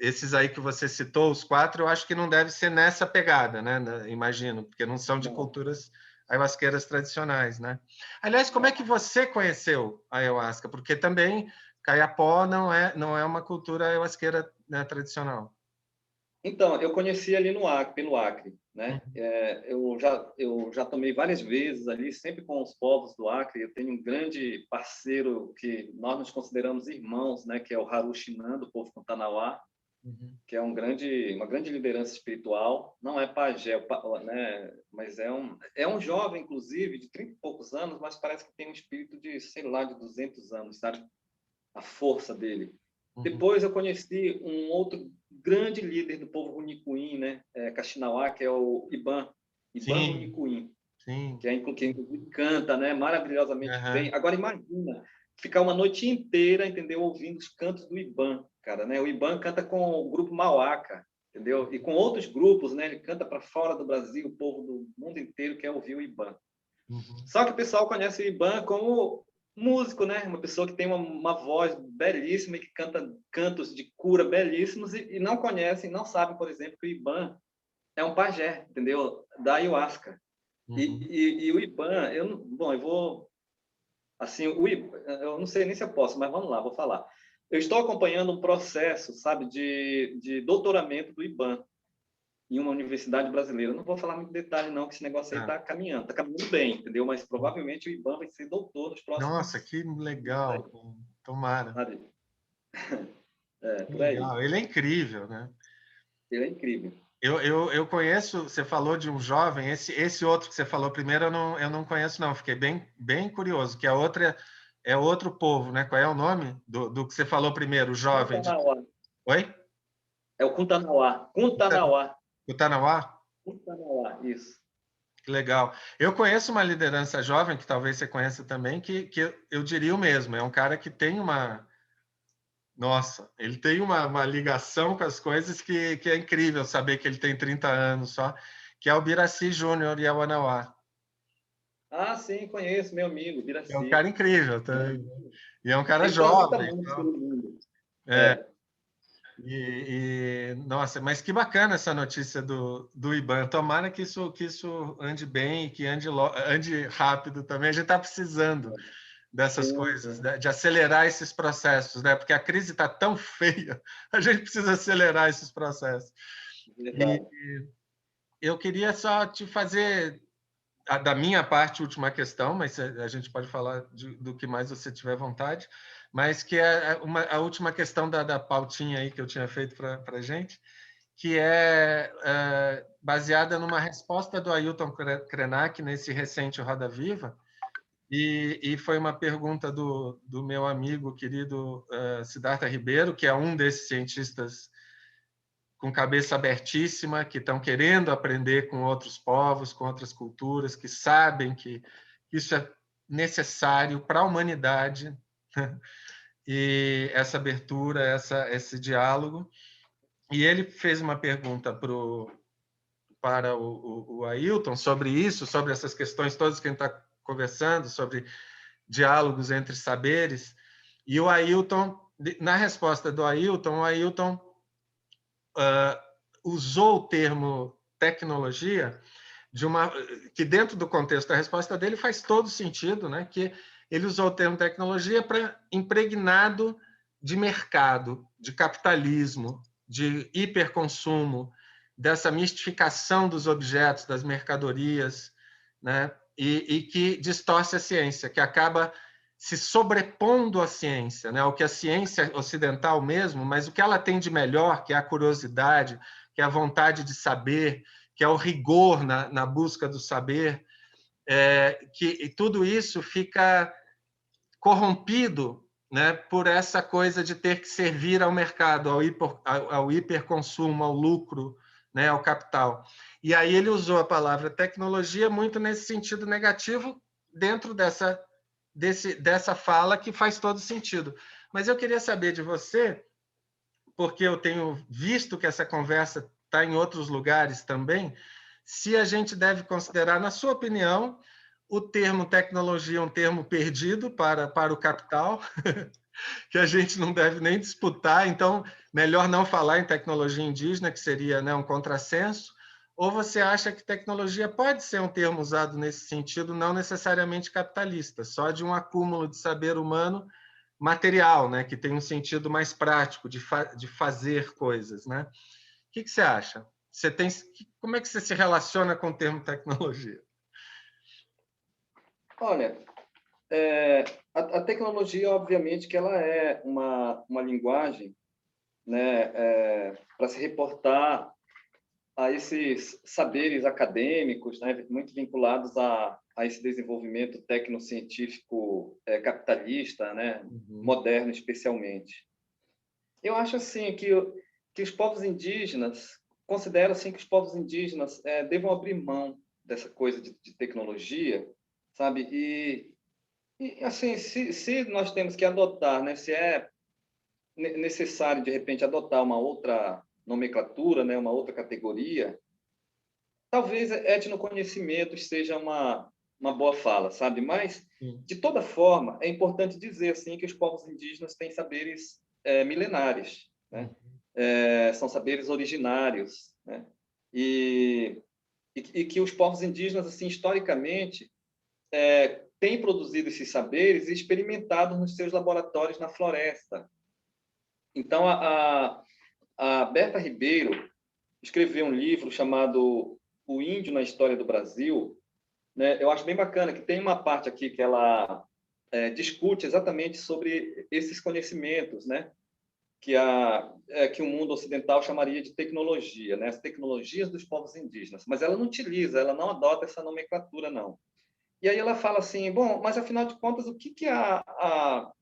esses aí que você citou, os 4, eu acho que não deve ser nessa pegada, né? Imagino, porque não são de culturas ayahuasqueiras tradicionais, né? Aliás, como é que você conheceu a ayahuasca? Porque também Caiapó não é uma cultura ayahuasqueira, né, tradicional. Então, eu conheci ali no Acre, pelo Acre, né? Eu já tomei várias vezes ali, sempre com os povos do Acre. Eu tenho um grande parceiro que nós nos consideramos irmãos, né? Que é o Haru Shinan, do povo Pantanauá, que é uma grande liderança espiritual. Não é pajé, né? Mas é um jovem, inclusive, de 30 e poucos anos, mas parece que tem um espírito de, sei lá, de 200 anos, sabe? A força dele. Depois eu conheci um outro grande líder do povo Runicuim, né? Kaxinawá, que é o Iban Runicuim, que inclusive canta, né? Maravilhosamente bem. Agora imagina ficar uma noite inteira, entendeu? Ouvindo os cantos do Iban, cara, né? O Iban canta com o grupo Mauaca, entendeu? E com outros grupos, né? Ele canta para fora do Brasil, o povo do mundo inteiro quer ouvir o Iban. Só que o pessoal conhece o Iban como músico, né? Uma pessoa que tem uma voz belíssima e que canta cantos de cura belíssimos e não conhecem, não sabem, por exemplo, que o Iban é um pajé, entendeu? Da ayahuasca. E o Iban, eu vou assim, eu não sei nem se eu posso, mas vamos lá, vou falar. Eu estou acompanhando um processo, sabe, de doutoramento do Iban em uma universidade brasileira. Eu não vou falar muito detalhe, não, que esse negócio aí está caminhando bem, entendeu? Mas provavelmente o Iban vai ser doutor nos próximos. Nossa, que legal! Tomara. Por aí. Legal. Ele é incrível, né? Ele é incrível. Eu conheço, você falou de um jovem, esse outro que você falou primeiro, eu não conheço, não. Fiquei bem curioso, que a outra é outro povo, né? Qual é o nome do que você falou primeiro, o jovem? Oi? É o Kuntanauá. Kuntanauá. Kutanauá? Kuntanauá, isso. Que legal. Eu conheço uma liderança jovem, que talvez você conheça também, que eu diria o mesmo. É um cara que tem uma... Nossa, ele tem uma ligação com as coisas que é incrível saber que ele tem 30 anos só, que é o Biraci Júnior Yawanawá. Ah, sim, conheço, meu amigo, Biraci. É um cara incrível também. E é um cara ele jovem. Muito pelo mundo. Nossa, mas que bacana essa notícia do Iban. Tomara que isso ande bem, que ande rápido também. A gente está precisando dessas coisas, né? De acelerar esses processos, né? Porque a crise está tão feia, a gente precisa acelerar esses processos. E eu queria só te fazer da minha parte, última questão, mas a gente pode falar do que mais você tiver vontade, mas que é a última questão da pautinha aí que eu tinha feito para a gente, que é baseada numa resposta do Ailton Krenak nesse recente Roda Viva, e foi uma pergunta do meu amigo querido Siddhartha Ribeiro, que é um desses cientistas com cabeça abertíssima, que estão querendo aprender com outros povos, com outras culturas, que sabem que isso é necessário para a humanidade, e essa abertura, esse diálogo. E ele fez uma pergunta para o Ailton sobre isso, sobre essas questões todas que a gente está conversando, sobre diálogos entre saberes. E o Ailton, na resposta do Ailton, o Ailton usou o termo tecnologia que dentro do contexto da resposta dele faz todo sentido, né? Que ele usou o termo tecnologia para impregnado de mercado, de capitalismo, de hiperconsumo, dessa mistificação dos objetos, das mercadorias, né? E que distorce a ciência, que acaba se sobrepondo à ciência, né? O que a ciência ocidental mesmo, mas o que ela tem de melhor, que é a curiosidade, que é a vontade de saber, que é o rigor na busca do saber, que tudo isso fica corrompido, né, por essa coisa de ter que servir ao mercado, ao hiperconsumo, ao lucro, né, ao capital. E aí ele usou a palavra tecnologia muito nesse sentido negativo dentro dessa fala que faz todo sentido. Mas eu queria saber de você, porque eu tenho visto que essa conversa está em outros lugares também, se a gente deve considerar, na sua opinião, o termo tecnologia um termo perdido para o capital, que a gente não deve nem disputar, então melhor não falar em tecnologia indígena, que seria, né, um contrassenso, ou você acha que tecnologia pode ser um termo usado nesse sentido, não necessariamente capitalista, só de um acúmulo de saber humano material, né, que tem um sentido mais prático de fazer coisas, né? O que você acha? Como é que você se relaciona com o termo tecnologia? Olha, a tecnologia, obviamente, que ela é uma linguagem, né, para se reportar a esses saberes acadêmicos, né, muito vinculados a esse desenvolvimento tecnocientífico capitalista, né, Uhum. moderno especialmente. Eu acho assim que os povos indígenas, considero assim que os povos indígenas devam abrir mão dessa coisa de tecnologia, sabe? E assim, se nós temos que adotar, né, se é necessário de repente adotar uma outra nomenclatura, né, uma outra categoria, talvez etnoconhecimento seja uma boa fala, sabe? Mas Sim. de toda forma é importante dizer assim que os povos indígenas têm saberes milenares, né? Uhum. São saberes originários, né? E que os povos indígenas assim historicamente têm produzido esses saberes e experimentados nos seus laboratórios na floresta. Então a Berta Ribeiro escreveu um livro chamado O Índio na História do Brasil, né? Eu acho bem bacana que tem uma parte aqui que ela discute exatamente sobre esses conhecimentos, né? Que o mundo ocidental chamaria de tecnologia, né? As tecnologias dos povos indígenas, mas ela não utiliza, ela não adota essa nomenclatura, não. E aí ela fala assim, bom, mas afinal de contas, o que a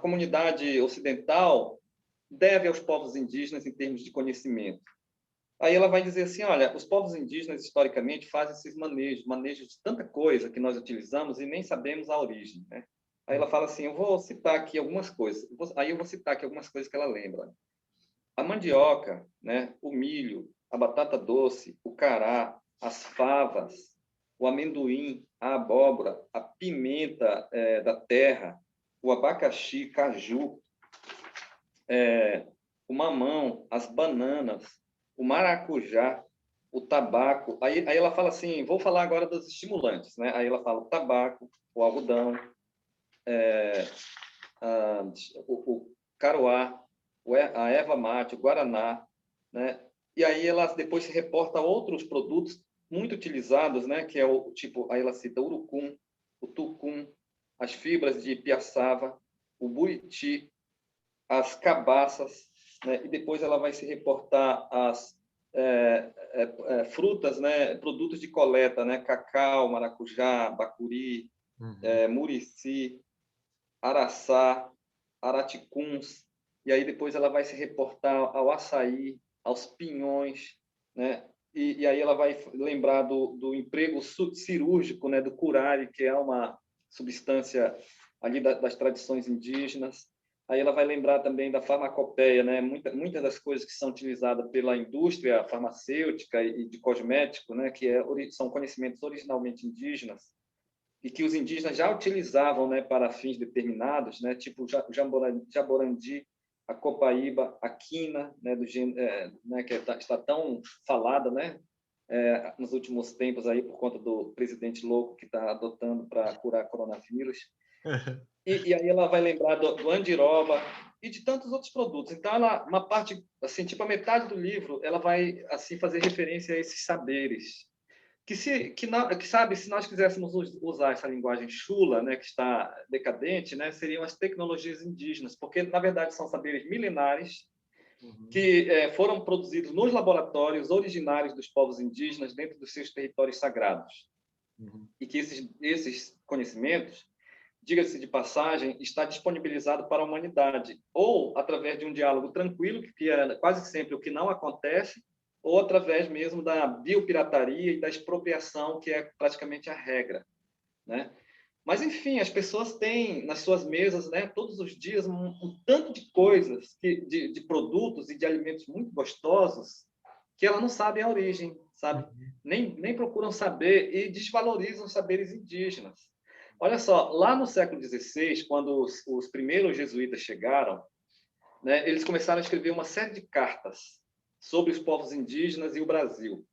comunidade ocidental deve aos povos indígenas em termos de conhecimento? Aí ela vai dizer assim, olha, os povos indígenas historicamente fazem esses manejos de tanta coisa que nós utilizamos e nem sabemos a origem, né? Aí ela fala assim, eu vou citar aqui algumas coisas. Aí eu vou citar aqui algumas coisas que ela lembra. A mandioca, né? O milho, a batata doce, o cará, as favas, o amendoim, a abóbora, a pimenta da terra, o abacaxi, caju, o mamão, as bananas, o maracujá, o tabaco. Aí ela fala assim, vou falar agora dos estimulantes, né? Aí ela fala o tabaco, o algodão, a, o caroá, a erva mate, o guaraná, né? E aí ela depois se reporta a outros produtos muito utilizados, né, que é o tipo, aí ela cita o urucum, o tucum, as fibras de piaçava, o buriti, as cabaças, né, e depois ela vai se reportar às frutas, né, produtos de coleta, né, cacau, maracujá, bacuri, murici, araçá, araticuns, e aí depois ela vai se reportar ao açaí, aos pinhões, né? E aí ela vai lembrar do emprego cirúrgico, né, do curare, que é uma substância ali das tradições indígenas. Aí ela vai lembrar também da farmacopeia, né? Muitas das coisas que são utilizadas pela indústria farmacêutica e de cosmético, né, que são conhecimentos originalmente indígenas, e que os indígenas já utilizavam, né, para fins determinados, né, tipo o jaborandi, a copaíba, a quina, né, né, que está tão falada, né, nos últimos tempos aí por conta do presidente louco que está adotando para curar coronavírus. E aí ela vai lembrar do andiroba e de tantos outros produtos. Então, uma parte, assim, tipo a metade do livro, ela vai assim fazer referência a esses saberes sabe, se nós quiséssemos usar essa linguagem chula, né, que está decadente, né, seriam as tecnologias indígenas, porque na verdade são saberes milenares que foram produzidos nos laboratórios originários dos povos indígenas dentro dos seus territórios sagrados. E que esses conhecimentos, diga-se de passagem, está disponibilizado para a humanidade, ou através de um diálogo tranquilo, que é quase sempre o que não acontece, ou através mesmo da biopirataria e da expropriação, que é praticamente a regra, né? Mas, enfim, as pessoas têm nas suas mesas, né, todos os dias, um tanto de coisas, de produtos e de alimentos muito gostosos, que ela não sabe a origem, sabe? Nem procuram saber e desvalorizam os saberes indígenas. Olha só, lá no século XVI, quando os primeiros jesuítas chegaram, né, eles começaram a escrever uma série de cartas sobre os povos indígenas e o Brasil,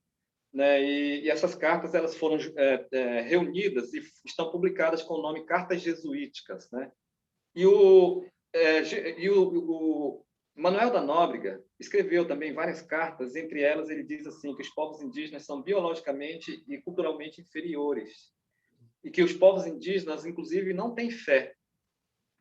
né? E essas cartas elas foram reunidas e estão publicadas com o nome Cartas Jesuíticas, né? E o Manuel da Nóbrega escreveu também várias cartas, entre elas ele diz assim que os povos indígenas são biologicamente e culturalmente inferiores e que os povos indígenas, inclusive, não têm fé,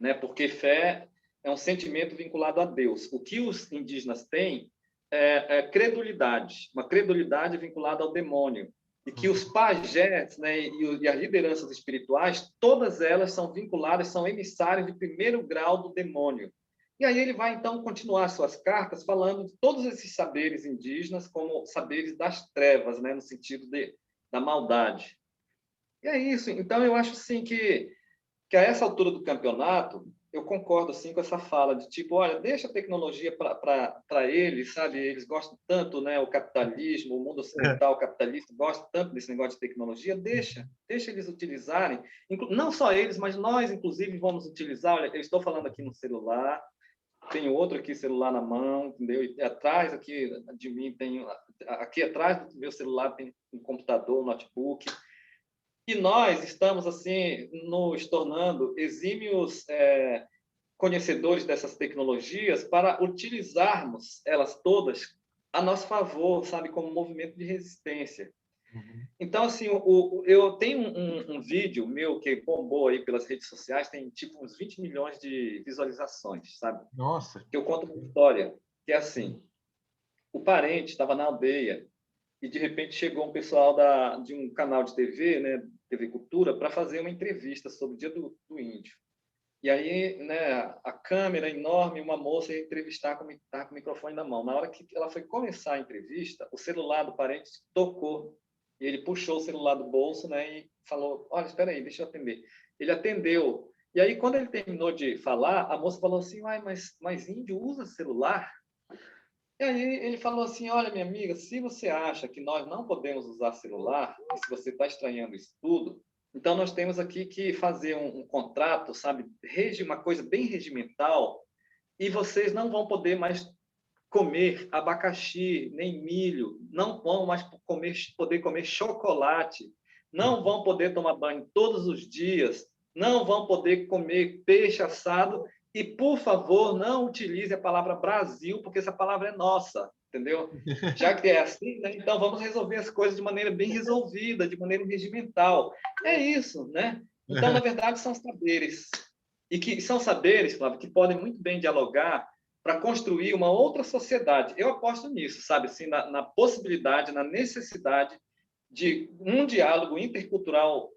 né? Porque fé é um sentimento vinculado a Deus. O que os indígenas têm é credulidade, uma credulidade vinculada ao demônio. E que os pajés, né, e as lideranças espirituais, todas elas são vinculadas, são emissários de primeiro grau do demônio. E aí ele vai, então, continuar suas cartas falando de todos esses saberes indígenas como saberes das trevas, né, no sentido da maldade. E é isso. Então, eu acho assim, que a essa altura do campeonato, eu concordo assim com essa fala de tipo, olha, deixa a tecnologia para eles, sabe? Eles gostam tanto, né? O capitalismo, o mundo ocidental capitalista gosta tanto desse negócio de tecnologia, deixa eles utilizarem. Não só eles, mas nós, inclusive, vamos utilizar. Olha, eu estou falando aqui no celular, tenho outro aqui celular na mão, entendeu? E atrás aqui de mim tem, aqui atrás do meu celular tem um computador, um notebook. E nós estamos assim nos tornando exímios conhecedores dessas tecnologias para utilizarmos elas todas a nosso favor, sabe, como movimento de resistência. Então, assim, eu tenho um vídeo meu que bombou aí pelas redes sociais, tem tipo uns 20 milhões de visualizações, sabe? Nossa! Que eu conto uma história, que é assim, o parente estava na aldeia e, de repente, chegou um pessoal de um canal de TV, né, TV Cultura, para fazer uma entrevista sobre o Dia do Índio. E aí, né, a câmera enorme, uma moça ia entrevistar com o microfone na mão. Na hora que ela foi começar a entrevista, o celular do parente tocou. E ele puxou o celular do bolso, né, e falou, olha, espera aí, deixa eu atender. Ele atendeu. E aí, quando ele terminou de falar, a moça falou assim, mas índio usa celular? E aí ele falou assim, olha, minha amiga, se você acha que nós não podemos usar celular, e se você está estranhando isso tudo, então nós temos aqui que fazer um contrato, sabe, uma coisa bem regimental, e vocês não vão poder mais comer abacaxi, nem milho, não vão mais poder comer chocolate, não vão poder tomar banho todos os dias, não vão poder comer peixe assado e, por favor, não utilize a palavra Brasil, porque essa palavra é nossa. entendeu? Já que é assim, né? Então vamos resolver as coisas de maneira bem resolvida, de maneira regimental. É isso, né? Então, na verdade, são saberes. E que são saberes, Flávio, que podem muito bem dialogar para construir uma outra sociedade. Eu aposto nisso, sabe? Assim, na possibilidade, na necessidade de um diálogo intercultural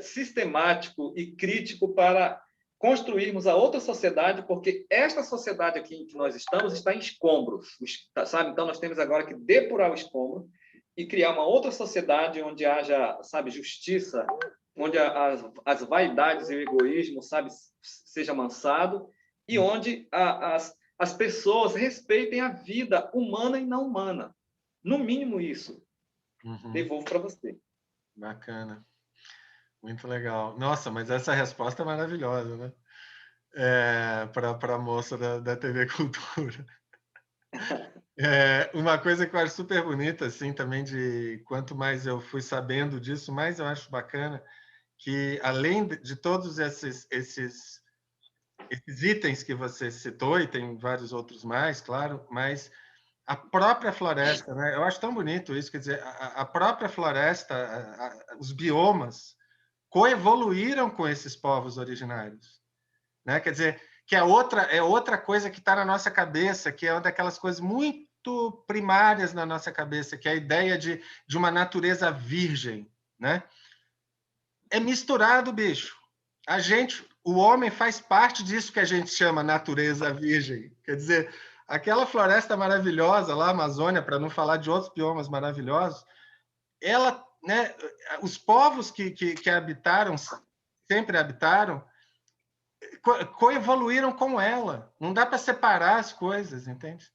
sistemático e crítico para construirmos a outra sociedade, porque esta sociedade aqui em que nós estamos está em escombros, sabe? Então nós temos agora que depurar o escombro e criar uma outra sociedade onde haja, sabe, justiça, onde as vaidades e o egoísmo, sabe, seja amansado e onde as pessoas respeitem a vida humana e não humana. No mínimo isso. Devolvo para você. Bacana. Muito legal. Nossa, mas essa resposta é maravilhosa, né? Para a moça da TV Cultura. Uma coisa que eu acho super bonita, assim, também de quanto mais eu fui sabendo disso, mais eu acho bacana que, além de todos esses itens que você citou, e tem vários outros mais, claro, mas a própria floresta, né? Eu acho tão bonito isso, quer dizer, a própria floresta, os biomas coevoluíram com esses povos originários, né? Quer dizer, que é outra coisa que está na nossa cabeça, que é uma daquelas coisas muito primárias na nossa cabeça, que é a ideia de uma natureza virgem, né? É misturado, bicho. O homem faz parte disso que a gente chama natureza virgem. Quer dizer, aquela floresta maravilhosa lá, Amazônia, para não falar de outros biomas maravilhosos, ela, né, os povos que habitaram, sempre habitaram, coevoluíram com ela. Não dá para separar as coisas, entende?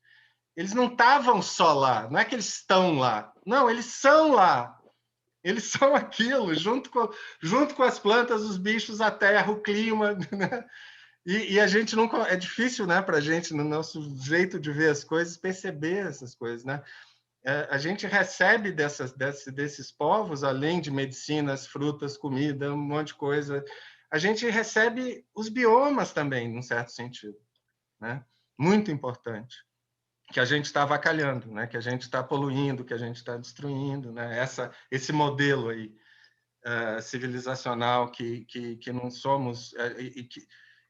Eles não estavam só lá, não é que eles estão lá. Não, eles são lá. Eles são aquilo, junto com as plantas, os bichos, a terra, o clima, né? E a gente não... É difícil, né, para a gente, no nosso jeito de ver as coisas, perceber essas coisas, né? A gente recebe desses povos, além de medicinas, frutas, comida, um monte de coisa, a gente recebe os biomas também, num certo sentido, né? Muito importante, que a gente está avacalhando, né? Que a gente está poluindo, que a gente está destruindo, né? Esse modelo aí civilizacional que não somos...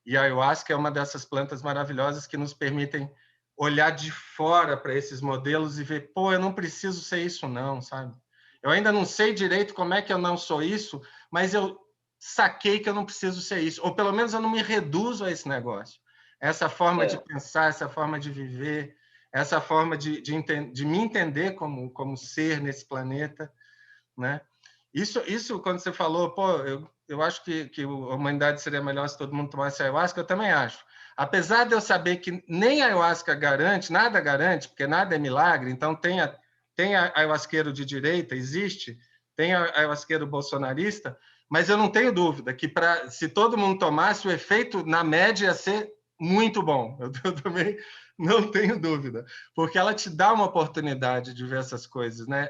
E a ayahuasca é uma dessas plantas maravilhosas que nos permitem olhar de fora para esses modelos e ver, pô, eu não preciso ser isso não, sabe? Eu ainda não sei direito como é que eu não sou isso, mas eu saquei que eu não preciso ser isso, ou pelo menos eu não me reduzo a esse negócio. Essa forma de pensar, essa forma de viver, essa forma de me entender como ser nesse planeta, né? Isso quando você falou, pô, eu acho que a humanidade seria melhor se todo mundo tomasse ayahuasca, eu também acho. Apesar de eu saber que nem a ayahuasca garante, nada garante, porque nada é milagre, então tem ayahuasqueiro de direita, existe, tem ayahuasqueiro bolsonarista, mas eu não tenho dúvida que se todo mundo tomasse, o efeito, na média, ia ser muito bom. Eu também não tenho dúvida, porque ela te dá uma oportunidade de ver essas coisas, né?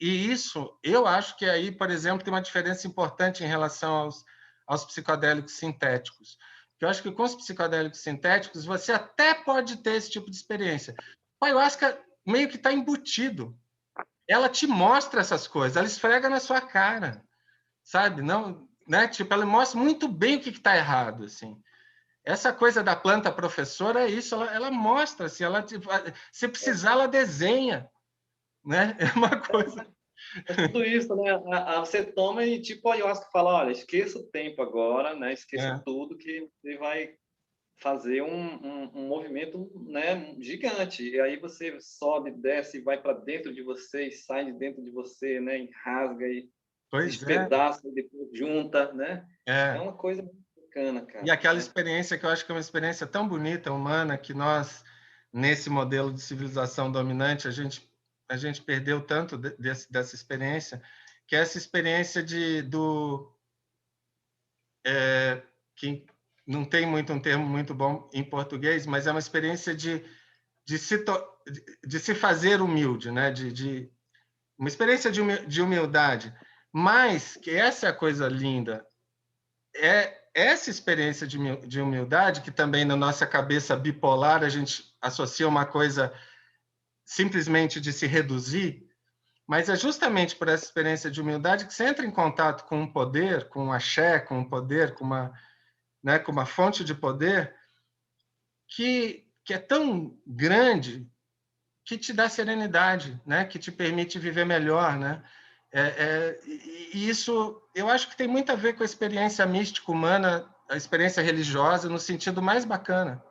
E isso, eu acho que aí, por exemplo, tem uma diferença importante em relação aos psicodélicos sintéticos. Eu acho que com os psicodélicos sintéticos, você até pode ter esse tipo de experiência. A ayahuasca meio que está embutido. Ela te mostra essas coisas, ela esfrega na sua cara, sabe? Não, né? Tipo, ela mostra muito bem o que está errado, assim. Essa coisa da planta professora é isso, ela mostra, assim, se precisar, ela desenha, né? É uma coisa... É tudo isso, né? Você toma e tipo a ayahuasca fala, olha, esqueça o tempo agora, né? Esqueça tudo que você vai fazer um movimento, né, gigante. E aí você sobe, desce, vai para dentro de você, e sai de dentro de você, né? E rasga e se Pois é. despedaça e depois junta, né? É É. uma coisa muito bacana, cara. E aquela né? experiência que eu acho que é uma experiência tão bonita, humana, que nós, nesse modelo de civilização dominante, a gente perdeu tanto dessa experiência, que é essa experiência que não tem um termo muito bom em português, mas é uma experiência de se fazer humilde, né? Uma experiência de humildade. Mas, que essa é a coisa linda, essa experiência de humildade, que também na nossa cabeça bipolar a gente associa uma coisa simplesmente de se reduzir, mas é justamente por essa experiência de humildade que você entra em contato com um poder, com um axé, com um poder, com uma, né, com uma fonte de poder que é tão grande que te dá serenidade, né? Que te permite viver melhor, né? E isso, eu acho que tem muito a ver com a experiência mística humana, a experiência religiosa, no sentido mais bacana,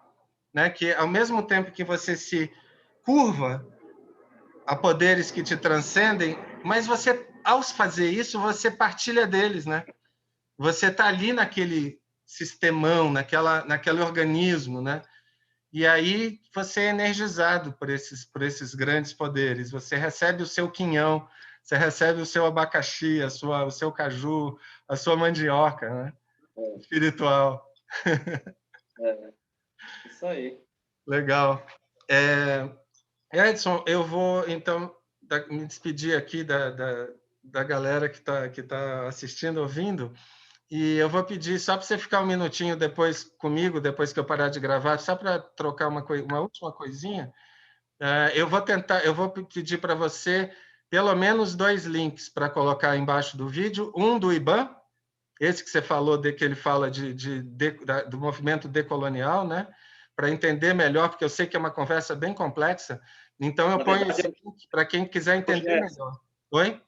né? Que ao mesmo tempo que você se curva a poderes que te transcendem, mas você, ao fazer isso, você partilha deles, né? Você está ali naquele sistemão, naquele organismo, né? E aí você é energizado por esses grandes poderes. Você recebe o seu quinhão, você recebe o seu abacaxi, o seu caju, a sua mandioca, né? Espiritual. Isso aí. Legal. Edson, eu vou, então, me despedir aqui da galera que tá assistindo, ouvindo, e eu vou pedir só para você ficar um minutinho depois comigo, depois que eu parar de gravar, só para trocar uma última coisinha. Eu vou pedir para você pelo menos 2 links para colocar embaixo do vídeo. Um do IBAN, esse que você falou, que ele fala do movimento decolonial, né? Para entender melhor, porque eu sei que é uma conversa bem complexa. Então, eu Na ponho verdade, esse link para quem quiser entender melhor. Oi?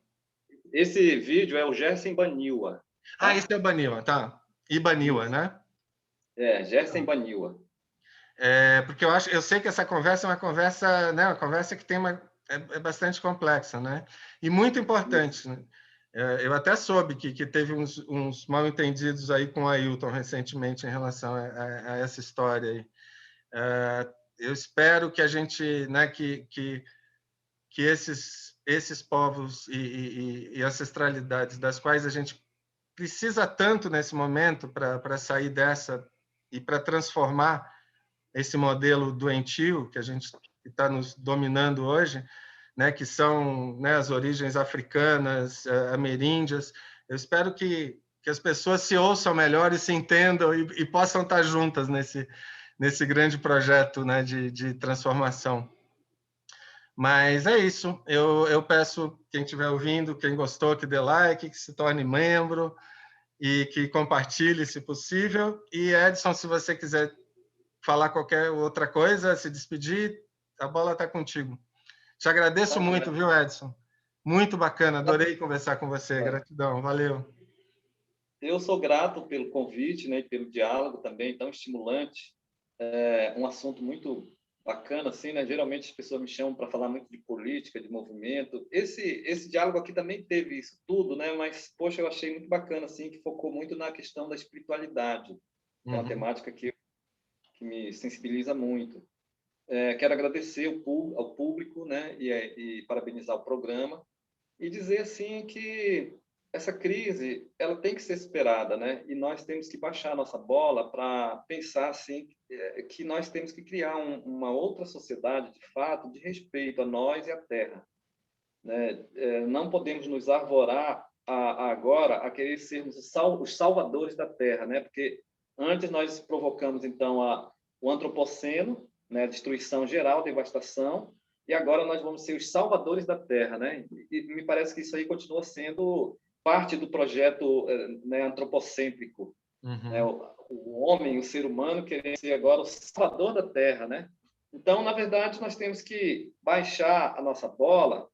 esse vídeo é o Gerson Baniwa, Esse tá? é o Baniwa, tá. Ibaniwa, Isso. né? Gerson Baniwa. Porque eu sei que essa conversa é uma conversa, né? Uma conversa que tem é bastante complexa, né? E muito importante, né? Eu até soube que teve uns mal-entendidos aí com o Ailton recentemente em relação a essa história aí. Eu espero que a gente, né, que esses povos e ancestralidades das quais a gente precisa tanto nesse momento para sair dessa e para transformar esse modelo doentio que a gente está nos dominando hoje, né, que são, né, as origens africanas, ameríndias. Eu espero que as pessoas se ouçam melhor e se entendam e possam estar juntas nesse grande projeto, né, de transformação. Mas é isso. Eu peço quem estiver ouvindo, quem gostou, que dê like, que se torne membro e que compartilhe, se possível. E Edson, se você quiser falar qualquer outra coisa, se despedir, a bola está contigo. Te agradeço Tá muito, certo. viu, Edson? Muito bacana, adorei conversar com você. Gratidão, valeu. Eu sou grato pelo convite, né, e pelo diálogo também tão estimulante. É um assunto muito bacana, assim, né? Geralmente as pessoas me chamam para falar muito de política, de movimento. Esse diálogo aqui também teve isso tudo, né? Mas poxa, eu achei muito bacana, assim, que focou muito na questão da espiritualidade, que é uma temática que me sensibiliza muito. Quero agradecer ao público, né? E parabenizar o programa e dizer assim que essa crise ela tem que ser superada, né? E nós temos que baixar a nossa bola para pensar assim que nós temos que criar uma outra sociedade de fato de respeito a nós e à Terra, né? Não podemos nos arvorar agora a querer sermos os salvadores da Terra, né? Porque antes nós provocamos então o antropoceno, né? Destruição geral, devastação, e agora nós vamos ser os salvadores da Terra, né? E me parece que isso aí continua sendo parte do projeto, né, antropocêntrico, né? O homem, o ser humano, querendo ser agora o salvador da Terra, né? Então, na verdade, nós temos que baixar a nossa bola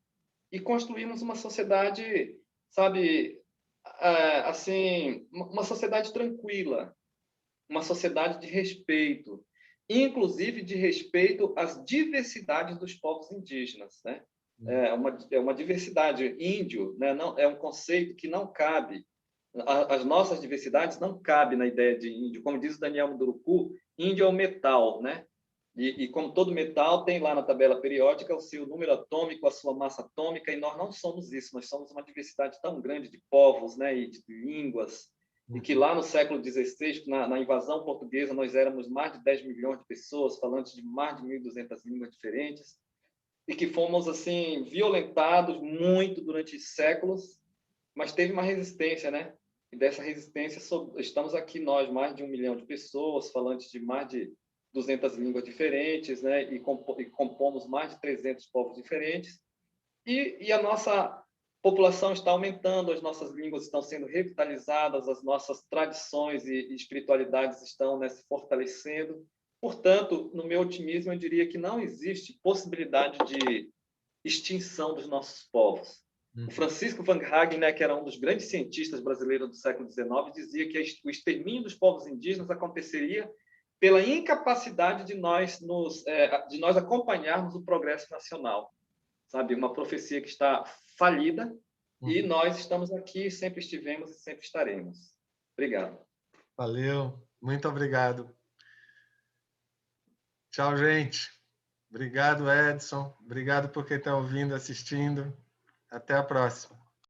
e construirmos uma sociedade, sabe, assim, uma sociedade tranquila, uma sociedade de respeito, inclusive de respeito às diversidades dos povos indígenas, né? É uma diversidade índio, né? Não é um conceito que não cabe. As nossas diversidades não cabem na ideia de índio, como diz o Daniel Munduruku, índio é o metal, né? E como todo metal tem lá na tabela periódica o seu número atômico, a sua massa atômica, e nós não somos isso, nós somos uma diversidade tão grande de povos, né, e de línguas, e que lá no século XVI, na invasão portuguesa, nós éramos mais de 10 milhões de pessoas, falantes de mais de 1.200 línguas diferentes, e que fomos assim violentados muito durante séculos, mas teve uma resistência, né? E dessa resistência estamos aqui nós, mais de 1 milhão de pessoas, falantes de mais de 200 línguas diferentes, né? E compomos mais de 300 povos diferentes. E a nossa população está aumentando, as nossas línguas estão sendo revitalizadas, as nossas tradições e espiritualidades estão, né, se fortalecendo. Portanto, no meu otimismo, eu diria que não existe possibilidade de extinção dos nossos povos. O Francisco Van Hagen, né, que era um dos grandes cientistas brasileiros do século XIX, dizia que o extermínio dos povos indígenas aconteceria pela incapacidade de nós acompanharmos o progresso nacional. Sabe, uma profecia que está falida, e nós estamos aqui, sempre estivemos e sempre estaremos. Obrigado. Valeu, muito obrigado. Tchau, gente. Obrigado, Edson. Obrigado por quem está ouvindo, assistindo. Até a próxima.